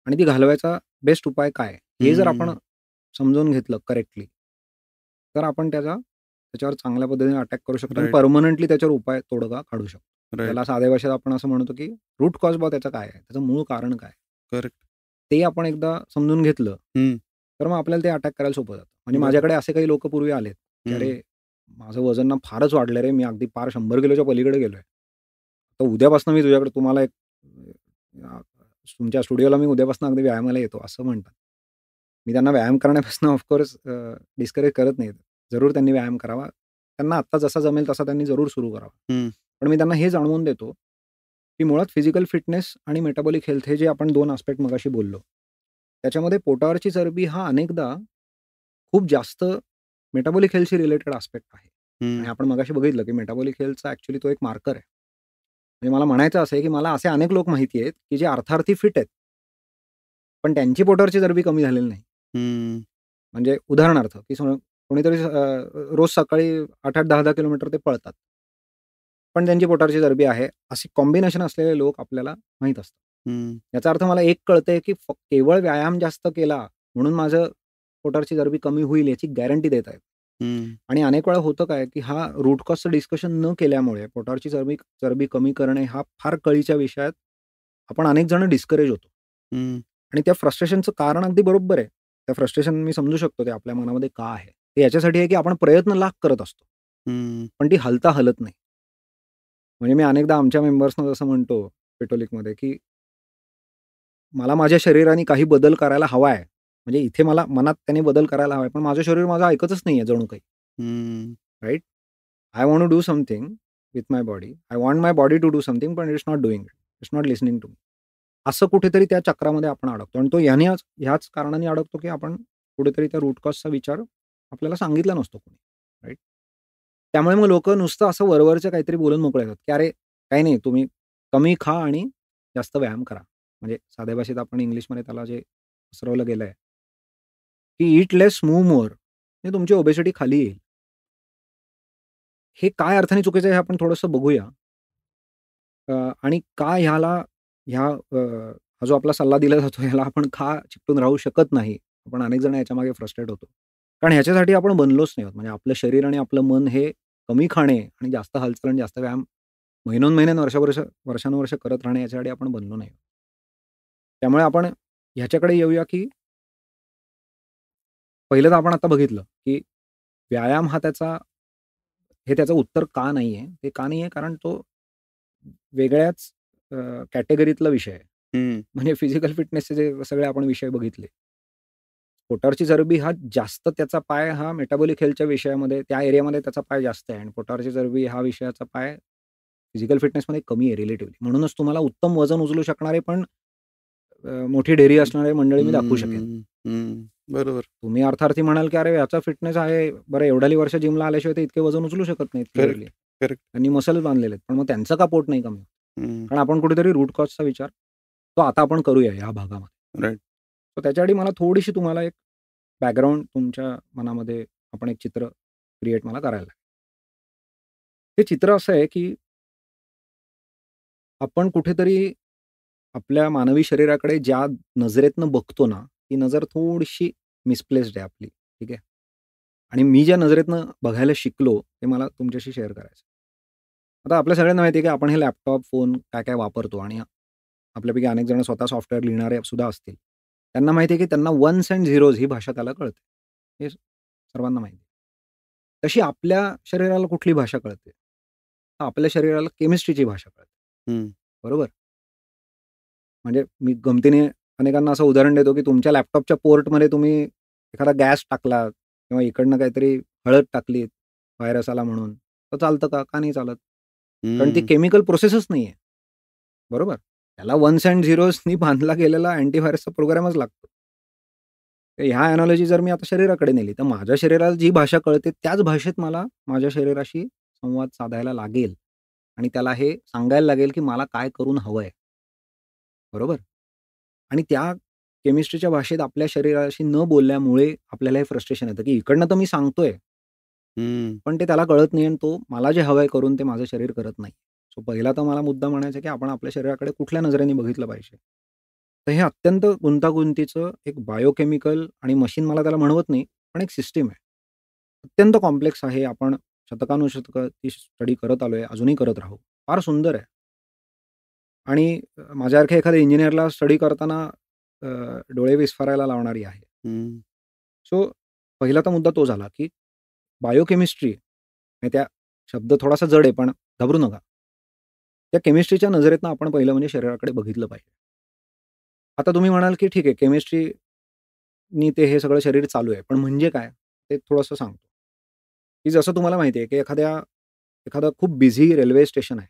आणि ती घालवायचा बेस्ट उपाय काय? हे जर आपण हं. समजून घेतलं करेक्टली, तर आपण त्याच्यावर चांगल्या पद्धतीने अटॅक करू शकतो आणि राइट, परमनंटली त्याच्यावर उपाय तोडगा काढू शकतो. राइट. ज्याला साध्या भाषेत आपण असं म्हणतो, की रूट कॉज त्याचं काय आहे? त्याचं मूळ कारण काय? करेक्ट. ते आपण एकदा समजून घेतलं, हं, तर मग आपल्याला ते अटॅक करायला सोपं जातं. म्हणजे बरोबर. माझ्याकडे असे काही लोकं पूर्वी आलेत, की हं, "अरे, माझं वजन ना फारच वाढलं रे, मी अगदी पार 100 किलोच्या पलीकडे गेलोय. तर उद्यापासून मी तुझ्याकडे तुम्हाला एक तुमच्या स्टुडिओला मी उद्यापासून अगदी व्यायामाला येतो," असं म्हणतात. मी त्यांना व्यायाम करण्यापासून ऑफकोर्स डिस्करेज करत नाही. जरूर त्यांनी व्यायाम करावा. त्यांना आत्ता जसा जमेल तसा त्यांनी जरूर सुरू करावा. हं, पण मी त्यांना हे जाणवून देतो, की मुळात फिजिकल फिटनेस आणि मेटाबॉलिक हेल्थ हे जे आपण 2 आस्पेक्ट मगाशी बोललो, त्याच्यामध्ये पोटावरची चरबी हा अनेकदा खूप जास्त मेटाबॉलिक हेल्थशी रिलेटेड आस्पेक्ट आहे. हं, आणि आपण मगाशी बघितलं, की मेटाबॉलिक हेल्थचा ॲक्चुअली तो एक मार्कर आहे. म्हणजे मला म्हणायचं असं आहे, की मला असे अनेक लोक माहिती आहेत, की जे अर्थार्थी फिट आहेत. पण त्यांची पोटावरची चरबी कमी झालेली नाही. हं, म्हणजे उदाहरणार्थ, की कोणीतरी रोज सकाळी 8-8, 10-10 किलोमीटर ते पळतात. पण त्यांची पोटावरची चरबी आहे. असे कॉम्बिनेशन असलेले लोक आपल्याला माहीत असतात. हं, याचा अर्थ मला एक कळतंय, की केवळ व्यायाम जास्त केला म्हणून माझं पोटावरची चरबी कमी होईल याची गॅरंटी देत आहेत. हं, आणि अनेक वेळा होतं काय, की हा रूट कॉजचं डिस्कशन न केल्यामुळे पोटावरची चरबी चरबी कमी करणे हा फार कळीच्या विषयात आपण अनेक जण डिस्करेज होतो. हं, आणि त्या फ्रस्ट्रेशनचं कारण अगदी बरोबर आहे. त्या फ्रस्ट्रेशन मी समजू शकतो ते आपल्या मनामध्ये का आहे. ते याच्यासाठी आहे, की आपण प्रयत्न लाख करत असतो. हं, पण ती हलता हलत नाही. म्हणजे मी अनेकदा आमच्या मेंबर्सना जसं म्हणतो पेटोलिकमध्ये, की मला माझ्या शरीराने काही बदल करायला हवा आहे. म्हणजे इथे मला मनात त्याने बदल करायला हवा आहे. पण माझं शरीर माझं ऐकतच नाहीये जणू काही. हं, right? I want to do something with my body. I want my body to do something पण it's not doing it. It's not listening to me. असं कुठेतरी त्या चक्रामध्ये आपण अडकतो आणि तो ह्याच कारणाने अडकतो, की आपण कुठेतरी त्या रूट कॉजचा विचार आपल्याला सांगितला नसतो कोणी. राइट? त्यामुळे मग लोकं नुसतं असं वरवरचं काहीतरी बोलून मोकळे होतात, की "अरे, काही नाही तुम्ही कमी खा आणि जास्त व्यायाम करा." म्हणजे साध्या भाषेत आपण इंग्लिशमध्ये त्याला जे पसरवलं गेलंय, की "ईट लेस, मूव्ह मोर." म्हणजे तुमची ओबेसिटी खाली येईल. हे काय अर्थाने चुकीचं आहे हे आपण थोडंसं बघूया. आणि का हा जो आपला सल्ला दिला जातो ह्याला आपण का चिकटून राहू शकत नाही. आपण अनेक जण याच्यामागे फ्रस्ट्रेट होतो. कारण ह्याच्यासाठी आपण बनलोच नाही आहोत. म्हणजे आपलं शरीर आणि आपलं मन हे कमी खाणे आणि जास्त हालचाल आणि जास्त व्यायाम महिनोन-महिने, वर्षानुवर्ष करत राहणे याच्यासाठी आपण बनलो नाही. त्यामुळे आपण ह्याच्याकडे येऊया, की पहिलं तर आपण आता बघितलं, की व्यायाम हा त्याचं उत्तर का नाहीये? ते का नाहीये? कारण तो वेगळ्याच कॅटेगरीतला विषय आहे. हं, म्हणजे फिजिकल फिटनेसचे जे सगळे आपण विषय बघितले. पोटावरची चरबी हा जास्त त्याचा पाय हा मेटाबॉलिक हेल्थच्या विषयामध्ये त्या एरियामध्ये त्याचा पाय जास्त आहे आणि पोटावरची चरबी हा विषयाचा पाय फिजिकल फिटनेसमध्ये कमी आहे रिलेटिव्हली. म्हणूनच तुम्हाला उत्तम वजन उचलू शकणारे पण मोठी ढेरी असणारी मंडळी मी दाखवू शकेन. हं, हं, बरोबर. तुम्ही अर्थार्थी म्हणाल, की "अरे, याचा फिटनेस आहे. बरं एवढाली वर्ष जिमला आल्याशिवाय ते इतके वजन उचलू शकत नाहीत क्लिअरली. Correct, correct. त्यांनी मसल बांधलेले आहेत." पण मग त्यांचं का पोट नाही कमी होत? हं, कारण आपण कुठेतरी रूट कॉजचा विचार तो आता आपण करूया या भागामध्ये. राइट. तर त्याच्यासाठी मला थोडीशी तुम्हाला एक बॅकग्राऊंड तुमच्या मनामध्ये आपण एक चित्र क्रिएट मला करायला लागेल. ते चित्र असं आहे, की आपण कुठेतरी आपल्या मानवी शरीराकडे ज्या नजरेतनं बघतो ना, ती नजर थोडीशी मिसप्लेस्ड आहे आपली. ठीक आहे. आणि मी ज्या नजरेतनं बघायला शिकलो, ते मला तुमच्याशी शेअर करायचं. आता आपल्या सगळ्यांना माहिती आहे, की आपण हे लॅपटॉप, फोन काय-काय वापरतो आणि आपल्यापैकी अनेक जण स्वतः सॉफ्टवेअर लिहिणारे सुद्धा असतील. त्यांना माहिती आहे, की त्यांना वन्स एंड झिरोज ही भाषा त्याला कळते. हे सर्वांना माहिती आहे. तशी आपल्या शरीराला कुठली भाषा कळते? तर आपल्या शरीराला केमिस्ट्रीची भाषा कळते. हं, बरोबर? म्हणजे मी गमतीने अनेकांना असं उदाहरण देतो, की तुमच्या लॅपटॉपच्या पोर्टमध्ये तुम्ही एखादा गॅस टाकला किंवा इकडनं काहीतरी हळद टाकली व्हायरस आला म्हणून, तर चालतं का? का नाही चालत? कारण ती हं, केमिकल प्रोसेसच नाहीये. बरोबर? त्याला वन्स एंड झिरोजनी बांधला गेलेला अँटीव्हायरसचा प्रोग्रामच लागतो. तर ह्या एनालॉजी जर मी आता शरीराकडे नेली, तर माझ्या शरीराला जी भाषा कळते त्याच भाषेत मला माझ्या शरीराशी संवाद साधायला लागेल आणि त्याला हे सांगायला लागेल, की मला काय करून हवंय. बरोबर? आणि त्या केमिस्ट्रीच्या भाषेत आपल्या शरीराशी न बोलल्यामुळे आपल्याला हे फ्रस्ट्रेशन येतं, की इकडनं तर मी सांगतोय, हं, पण ते त्याला कळत नाही आणि तो मला जे हवंय करून ते माझं शरीर करत नाही. सो पहिला तर मला मुद्दा म्हणायचा आहे, की आपण आपल्या शरीराकडे कुठल्या नजरेने बघितलं पाहिजे. तर हे अत्यंत गुंतागुंतीचं एक बायोकेमिकल आणि मशीन मला त्याला म्हणवत नाही, पण एक सिस्टम आहे. अत्यंत कॉम्प्लेक्स आहे. आपण शतकानुशतकं ती स्टडी करत आलोय, अजूनही करत राहू. फार सुंदर आहे. आणि माझ्यासारख्या एखाद्या इंजिनिअरला स्टडी करताना डोळे विस्फारायला लावणारी आहे. हं. सो पहिला तर मुद्दा तो झाला, की बायोकेमिस्ट्री म्हणजे त्या शब्द थोडासा जड आहे, पण घाबरू नका. त्या केमिस्ट्रीच्या नजरेतनं आपण पहिलं म्हणजे शरीराकडे बघितलं पाहिजे. आता तुम्ही म्हणाल, की ठीक आहे केमिस्ट्रीनी ते हे सगळं शरीर चालू आहे. पण म्हणजे काय? ते थोडंसं सांगतो. की जसं तुम्हाला माहिती आहे, की एखादं खूप बिझी रेल्वे स्टेशन आहे.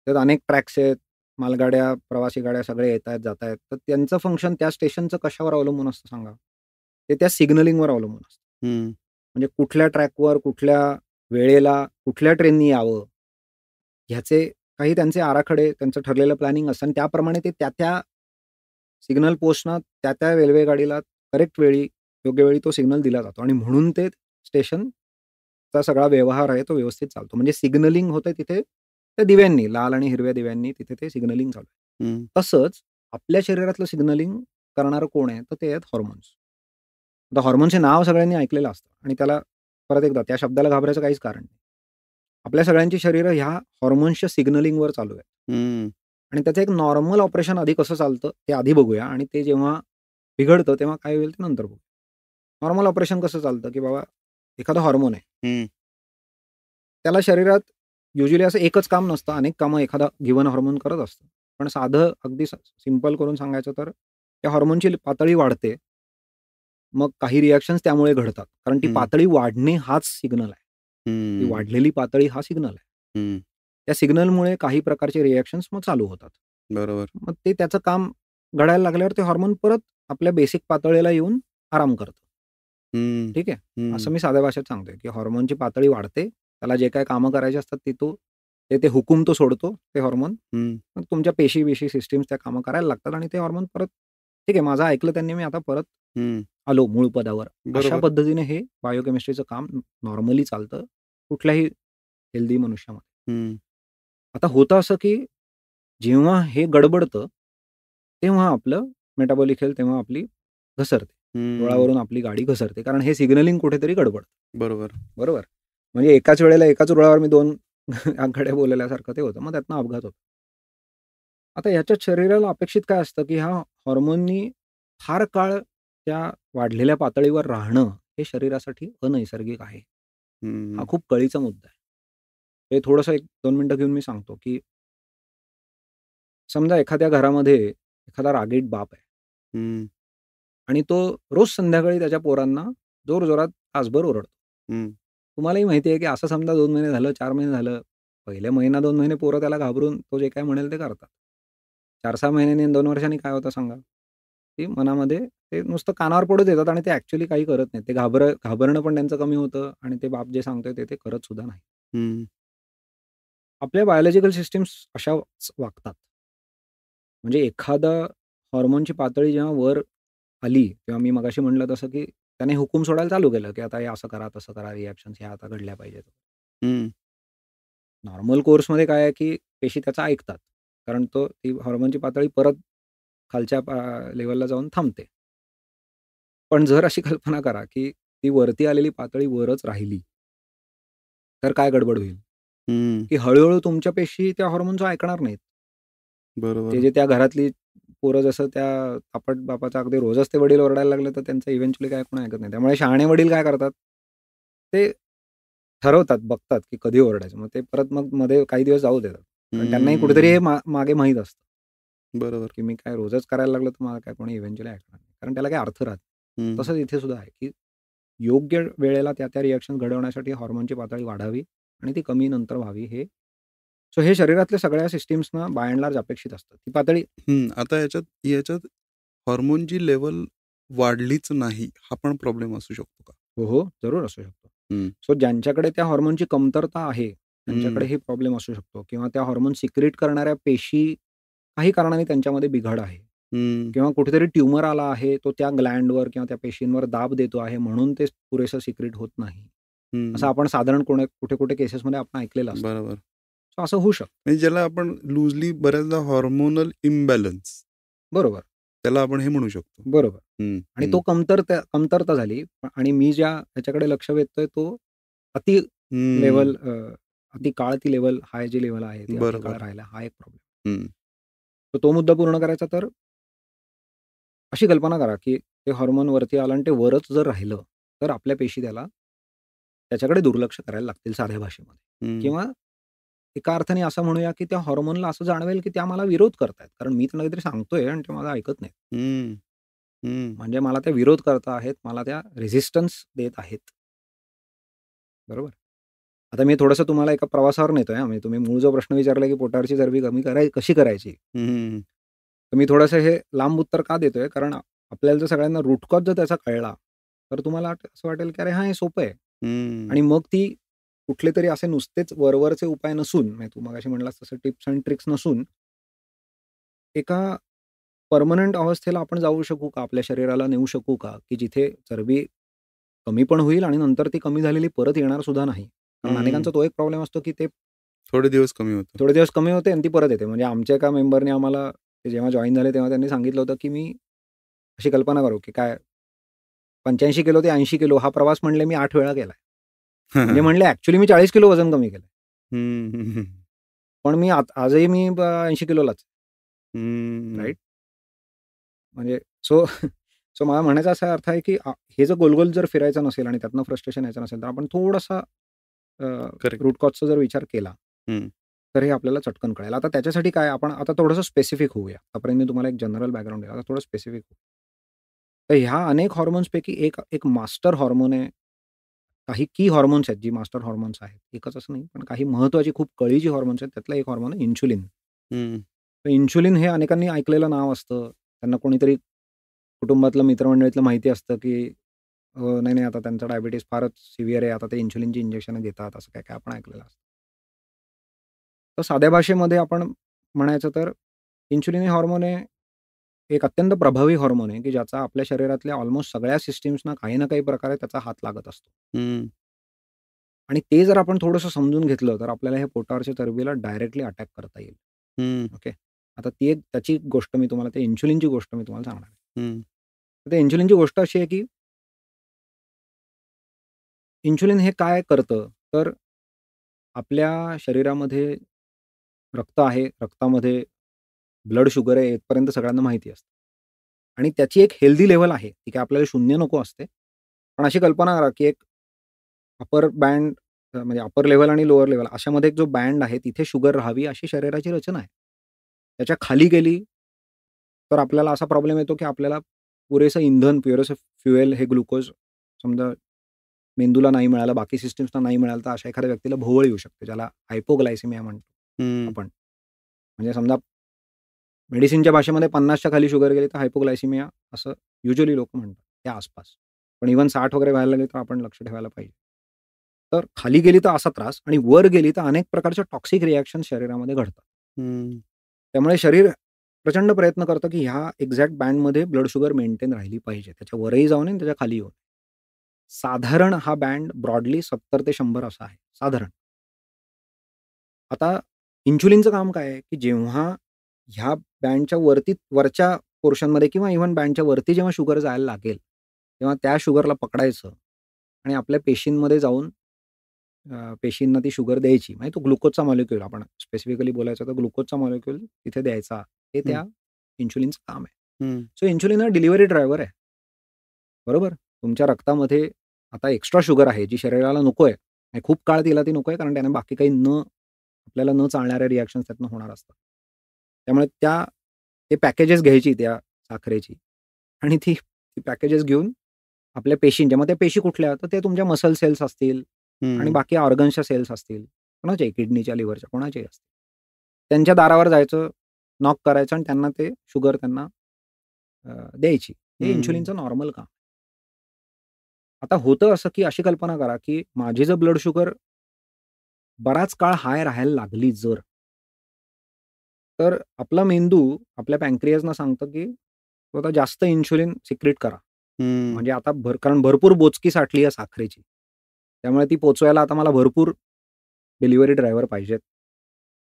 त्यात अनेक ट्रॅक्स आहेत, मालगाड्या, प्रवासी गाड्या सगळे येतायत, जातायत. तर त्यांचं फंक्शन त्या स्टेशनचं कशावर अवलंबून असतं सांगा? ते त्या सिग्नलिंगवर अवलंबून असतं. हं. म्हणजे कुठल्या ट्रॅकवर, कुठल्या वेळेला, कुठल्या ट्रेननी यावं, ह्याचे काही त्यांचे आराखडे, त्यांचं ठरलेलं प्लॅनिंग असतं आणि त्याप्रमाणे ते त्या सिग्नल पोस्टनं त्या रेल्वे गाडीला करेक्ट वेळी, योग्य वेळी तो सिग्नल दिला जातो आणि म्हणून ते स्टेशनचा सगळा व्यवहार आहे तो व्यवस्थित चालतो. म्हणजे सिग्नलिंग होतंय तिथे त्या दिव्यांनी, लाल आणि हिरव्या दिव्यांनी तिथे ते सिग्नलिंग चालू आहे. हं. तसंच आपल्या शरीरातलं सिग्नलिंग करणारं कोण आहे? तर ते आहेत हॉर्मोन्स. आता हॉर्मोनचे नाव सगळ्यांनी ऐकलेलं असतं आणि त्याला परत एकदा त्या शब्दाला घाबरायचं काहीच कारण नाही. आपल्या सगळ्यांची शरीरं ह्या हॉर्मोन्सच्या सिग्नलिंगवर चालू आहेत. हं. आणि त्याचं एक नॉर्मल ऑपरेशन आधी कसं चालतं ते आधी बघूया आणि ते जेव्हा बिघडतं तेव्हा काय होईल ते नंतर बघू. नॉर्मल ऑपरेशन कसं चालतं, की बाबा एखादा हॉर्मोन आहे. हं. त्याला शरीरात युजुअली असं एकच काम नसतं. अनेक कामं एखादा गिव्हन हार्मोन करत असतं. पण साधं अगदी सिंपल करून सांगायचं तर त्या हार्मोनची पातळी वाढते. मग काही रिएक्शन्स त्यामुळे घडतात. कारण ती हं. पातळी वाढणे हाच सिग्नल आहे. ती हं. वाढलेली पातळी हा सिग्नल आहे. हं. त्या सिग्नलमुळे काही प्रकारचे रिएक्शन्स मग चालू होतात. बरोबर. मग ते त्याचं काम घडायला लागल्यावर ते हार्मोन परत आपल्या बेसिक पातळीला येऊन आराम करतं. हं. ठीक आहे. हं. असं मी साध्या भाषेत सांगतोय, की हार्मोनची पातळी वाढते. त्याला जे काही कामं करायची असतात ते हुकूम तो सोडतो ते हार्मोन. हं. मग तुमच्या पेशी-बिशी सिस्टम्स त्या कामं करायला लागतात आणि ते हार्मोन परत ठीक आहे माझं ऐकलं त्यांनी मी आता परत हं. आलो मूळ पदावर. अशा बरोबर. पद्धतीने हे बायोकेमिस्ट्रीचं काम नॉर्मली चालतं कुठल्याही हेल्दी मनुष्यामध्ये. हं. आता होतं असं, की जेव्हा हे गडबडतं, तेव्हा आपलं मेटाबॉलिक हेल्थ तेव्हा आपली घसरते. हं. रुळावरून आपली गाडी घसरते. कारण हे सिग्नलिंग कुठेतरी गडबडतं. बरोबर. बरोबर? म्हणजे एकाच वेळेला एकाच रुळावर मी 2 आघाड्या बोलल्यासारखं ते होतं. मग त्यातनं अपघात होतो. आता ह्याच्यात शरीराला अपेक्षित काय असतं, की ह्या हॉर्मोननी फार काळ त्या वाढलेल्या पातळीवर राहणं हे शरीरासाठी अनैसर्गिक आहे. हा हं. खूप कळीचा मुद्दा आहे. हे थोडंसं 1-2 मिनिटं घेऊन मी सांगतो, की समजा एखाद्या घरामध्ये एखादा रागीट बाप आहे हं. आणि तो रोज संध्याकाळी त्याच्या पोरांना जोरजोरात तासभर ओरडतो. हं. तुम्हालाही माहिती आहे, की असं समजा 2 महिने झालं, 4 महिने झालं. पहिले महिना 2 महिने पोरं त्याला घाबरून तो जे काही म्हणेल ते करतात. 4-6 महिन्यांनी आणि 2 वर्षांनी काय होतं सांगा? की मनामध्ये ते नुसतं कानावर पडू देतात आणि ते ॲक्चुअली काही करत नाहीत. ते घाबरणं पण त्यांचं कमी होतं आणि ते बाप जे सांगतोय ते करत सुद्धा नाही. हं. आपल्या बायोलॉजिकल सिस्टम्स अशाच वागतात. म्हणजे एखादा हॉर्मोनची पातळी जेव्हा वर आली, तेव्हा मी मगाशी म्हटलं तसं, की त्याने हुकूम सोडायला चालू केलं, की आता हे असं करा, तसं करा, रिएक्शन्स ह्या आता घडल्या पाहिजेत. हं. नॉर्मल कोर्समध्ये काय आहे, की पेशी त्याचा ऐकतात. कारण ती हार्मोनची पातळी परत खालच्या लेव्हलला जाऊन थांबते. पण जर अशी कल्पना करा, की ती वरती आलेली पातळी वरच राहिली, तर काय गडबड होईल? हं. की हळू तुमच्या पेशी त्या हार्मोनचं ऐकणार नाहीत. बरोबर. जे त्या घरातली पोरं जसं त्या तापट बापाचा अगदी रोजच ते वडील ओरडायला लागले, तर त्यांचं इव्हेंच्युअली काय कोण ऐकत नाही. त्यामुळे शहाणे वडील काय करतात? ते ठरवतात, बघतात, की कधी ओरडायचं. मग ते परत मग मध्ये काही दिवस जाऊ देतात. कारण त्यांनाही कुठेतरी हे हं. मागे माहीत असतं, बरोबर. की मी काय रोजच करायला लागलो, तर मला काय कोणी इव्हेंच्युअली ऐकणार नाही. कारण त्याला काही अर्थ राहत नाही. हं. तसंच इथे सुद्धा आहे, की योग्य वेळेला त्या रिएक्शन घडवण्यासाठी हार्मोनची पातळी वाढावी आणि ती कमी नंतर व्हावी हे शरीरातल्या सगळ्या सिस्टम्सना बाय एंड लार्ज अपेक्षित असतं. ती पातळी आता ह्याच्यात ह्याच्यात हॉर्मोनची लेव्हल वाढलीच नाही, हा पण प्रॉब्लेम असू शकतो का? हो, हो. जरूर असू शकतो. हं. सो ज्यांच्याकडे त्या हॉर्मोनची कमतरता आहे, हं. त्यांच्याकडे हे प्रॉब्लेम असू शकतो किंवा त्या हॉर्मोन सिक्रेट करणाऱ्या पेशी काही कारणाने त्यांच्यामध्ये बिघड आहे हं. किंवा कुठेतरी ट्यूमर आला आहे, तो त्या ग्लँडवर किंवा त्या पेशींवर दाब देतो आहे, म्हणून ते पुरेसं सिक्रेट होत नाही. असं हं. आपण साधारण कुठे-कुठे केसेसमध्ये आपण ऐकलेलं असतं. बरोबर. सो असं होऊ शकतं. म्हणजे ज्याला आपण लूजली बऱ्याचदा हार्मोनल इम्बॅलन्स बरोबर, त्याला आपण हे म्हणू शकतो. बरोबर. हं. आणि हं. तो कमतरता झाली आणि मी ह्याच्याकडे लक्ष वेधतोय तो अति हं. लेव्हल अति काळ ती लेव्हल हाय जी लेव्हल आहे ती अति काळ बरोबर. राहिला हा एक प्रॉब्लेम. हं. तर तो मुद्दा पूर्ण करायचा तर अशी कल्पना करा, की ते हॉर्मोन वरती आलं आणि ते वरच जर राहिलं, तर आपल्या पेशी त्याच्याकडे दुर्लक्ष करायला लागतील साध्या भाषेमध्ये. हं, किंवा एका अर्थाने असं म्हणूया, की त्या हॉर्मोनला असं जाणवेल, की त्या मला विरोध करतायत. कारण मी त्यांना काहीतरी सांगतोय आणि ते माझं ऐकत नाहीत. हं, हं. म्हणजे मला त्या विरोध करत आहेत, मला त्या रेझिस्टन्स देत आहेत. बरोबर? आता मी थोडंसं तुम्हाला एका प्रवासावर नेतोय हां. म्हणजे तुम्ही मूळ जो प्रश्न विचारला, की पोटावरची चरबी कमी कशी करायची? हं, हं, तर मी थोडंसं हे लांब उत्तर का देतोय? कारण आपल्याला जर सगळ्यांना रूट कॉज जर त्याचा कळला, तर तुम्हाला असं वाटेल, की अरे हां, हे सोपं आहे. हं. आणि मग ती कुठलेतरी असे नुसतेच वरवरचे उपाय नसून, म्हणजे तू मगाशी म्हणालास तसं टिप्स एंड ट्रिक्स नसून, एका पर्मनंट अवस्थेला आपण जाऊ शकू का? आपल्या शरीराला नेऊ शकू का? की जिथे चरबी कमी पण होईल आणि नंतर ती कमी झालेली परत येणार सुद्धा नाही. कारण हं. अनेकांचा तो एक प्रॉब्लेम असतो, की ते थोडे दिवस कमी होतं. थोडे दिवस कमी होते आणि ती परत येते. म्हणजे आमच्या एका मेंबरने आम्हाला ते जेव्हा जॉइन झाले तेव्हा त्यांनी सांगितलं होतं, की मी अशी कल्पना करू, की काय 85 किलो ते 80 किलो हा प्रवास म्हणले मी 8 वेळा केलाय. म्हणजे म्हणले ॲक्चुअली मी 40 किलो वजन कमी केलंय. हं, हं, हं. पण मी आजही मी 80 किलोलाच हं. राइट? म्हणजे सो सो मला म्हणायचा असा अर्थ आहे, की हे जर गोल-गोल जर फिरायचं नसेल आणि त्यातनं फ्रस्ट्रेशन यायचं नसेल, तर आपण थोडासा करेक्ट. रूट कॉजचा जर विचार केला, हं. तर हे आपल्याला चटकन कळेल. आता त्याच्यासाठी काय आपण आता थोडंसं स्पेसिफिक होऊया. आतापर्यंत मी तुम्हाला एक जनरल बॅकग्राऊंड दिला. आता थोडं स्पेसिफिक होऊ. तर ह्या अनेक हॉर्मोन्सपैकी एक एक मास्टर हॉर्मोन आहे. काही की हॉर्मोन्स आहेत, जी मास्टर हॉर्मोन्स आहेत. एकच असं नाही, पण काही महत्त्वाची खूप कळीची हॉर्मोन्स आहेत. त्यातलं एक हॉर्मोन आहे इन्शुलिन. हं. तर इन्शुलिन हे अनेकांनी ऐकलेलं नाव असतं. त्यांना कोणीतरी कुटुंबातलं मित्रमंडळीतलं माहिती असतं, की नाही, नाही आता त्यांचा डायबिटीज फारच सिव्हिअर आहे. आता ते इन्शुलिनची इंजेक्शनं घेतात. असं काय-काय आपण ऐकलेलं असतं. तर साध्या भाषेमध्ये आपण म्हणायचं तर इन्शुलिन हे हॉर्मोन आहे, एक अत्यंत प्रभावी हॉर्मोन आहे, की ज्याचा आपल्या शरीरातल्या ऑलमोस्ट सगळ्या सिस्टम्सना काही ना काही प्रकारे त्याचा हात लागत असतो. हं. आणि ते जर आपण थोडंसं समजून घेतलं, तर आपल्याला हे पोटावरच्या चरबीला डायरेक्टली अटॅक करता येईल. हं. ओके. आता ती एक त्याची गोष्ट मी तुम्हाला त्या इन्शुलिनची गोष्ट मी तुम्हाला सांगणार आहे. हं. तर त्या इन्शुलिनची गोष्ट अशी आहे, की इन्शुलिन हे काय करतं, तर आपल्या शरीरामध्ये रक्त आहे, रक्तामध्ये ब्लड शुगर आहे, इथपर्यंत सगळ्यांना माहिती असतं. आणि त्याची एक हेल्दी लेव्हल आहे. ती काय आपल्याला शून्य नको असते. पण अशी कल्पना करा, की एक अपर बँड म्हणजे अपर लेव्हल आणि लोअर लेव्हल अशामध्ये एक जो बँड आहे, तिथे शुगर राहावी अशी शरीराची रचना आहे. त्याच्या खाली गेली, तर आपल्याला असा प्रॉब्लेम येतो, की आपल्याला पुरेसं इंधन, पुरेसं फ्युएल हे ग्लुकोज समजा मेंदूला नाही मिळालं, बाकी सिस्टम्सना नाही मिळालं, तर अशा एखाद्या व्यक्तीला भोवळ येऊ शकते. ज्याला हायपोग्लायसेमिया म्हणतो हं. आपण. म्हणजे समजा मेडिसिनच्या भाषेमध्ये 50च्या खाली शुगर गेली, तर हायपोग्लायसेमिया असं युजुअली लोकं म्हणतात, त्या आसपास. पण इव्हन 60 वगैरे व्हायला लागली, तर आपण लक्ष ठेवायला पाहिजे. तर खाली गेली तर असा त्रास आणि वर गेली तर अनेक प्रकारच्या टॉक्सिक रिएक्शन शरीरामध्ये घडतात. हं. त्यामुळे शरीर प्रचंड प्रयत्न करतं, की ह्या एक्झॅक्ट बँडमध्ये ब्लड शुगर मेंटेन राहिली पाहिजे. त्याच्या वरही जाऊ नये आणि त्याच्या खाली येऊ नये. साधारण हा बँड ब्रॉडली 70 ते 100 असा आहे, साधारण. आता इन्शुलिनचं काम काय आहे, की जेव्हा ह्या बँडच्या वरच्या पोर्शनमध्ये किंवा इव्हन बँडच्या वरती जेव्हा शुगर जायला लागेल, तेव्हा त्या शुगरला पकडायचं आणि आपल्या पेशींमध्ये जाऊन पेशींना ती शुगर द्यायची. म्हणजे तो ग्लुकोजचा मॉलिक्यूल आपण स्पेसिफिकली बोलायचं तर ग्लुकोजचा मॉलिक्यूल तिथे द्यायचा. हे हं. त्या इन्शुलिनचं काम आहे. हं. सो इन्शुलिन हा डिलिव्हरी ड्रायव्हर आहे. बरोबर? तुमच्या रक्तामध्ये आता एक्स्ट्रा शुगर आहे, जी शरीराला नको आहे. आणि खूप काळ तिला ती नको आहे, कारण त्याने बाकी काही आपल्याला न चालणाऱ्या रिएक्शन्स त्यातनं होणार असतात. त्यामुळे ते पॅकेजेस घ्यायची त्या साखरेची आणि ती पॅकेजेस घेऊन आपल्या पेशींच्या मग त्या पेशी कुठल्या? तर ते तुमच्या मसल सेल्स असतील आणि हं. बाकी ऑर्गन्सच्या सेल्स असतील. कोणाच्याही किडनीच्या, लिव्हरच्या कोणाच्याही असतील. त्यांच्या दारावर जायचं, नॉक करायचं आणि त्यांना ते शुगर द्यायची. हे हं. इन्शुलिनचं नॉर्मल काम. आता होतं असं, की अशी कल्पना करा, की माझी जर ब्लड शुगर बराच काळ हाय राहायला लागली जर, तर आपला मेंदू आपल्या पॅन्क्रियाजला सांगतं, की तो आता जास्त इन्शुलिन सिक्रीट करा. हं. म्हणजे आता कारण भरपूर बोचकी साठली आहे साखरेची. त्यामुळे ती पोचवायला आता मला भरपूर डिलिव्हरी ड्रायव्हर पाहिजेत.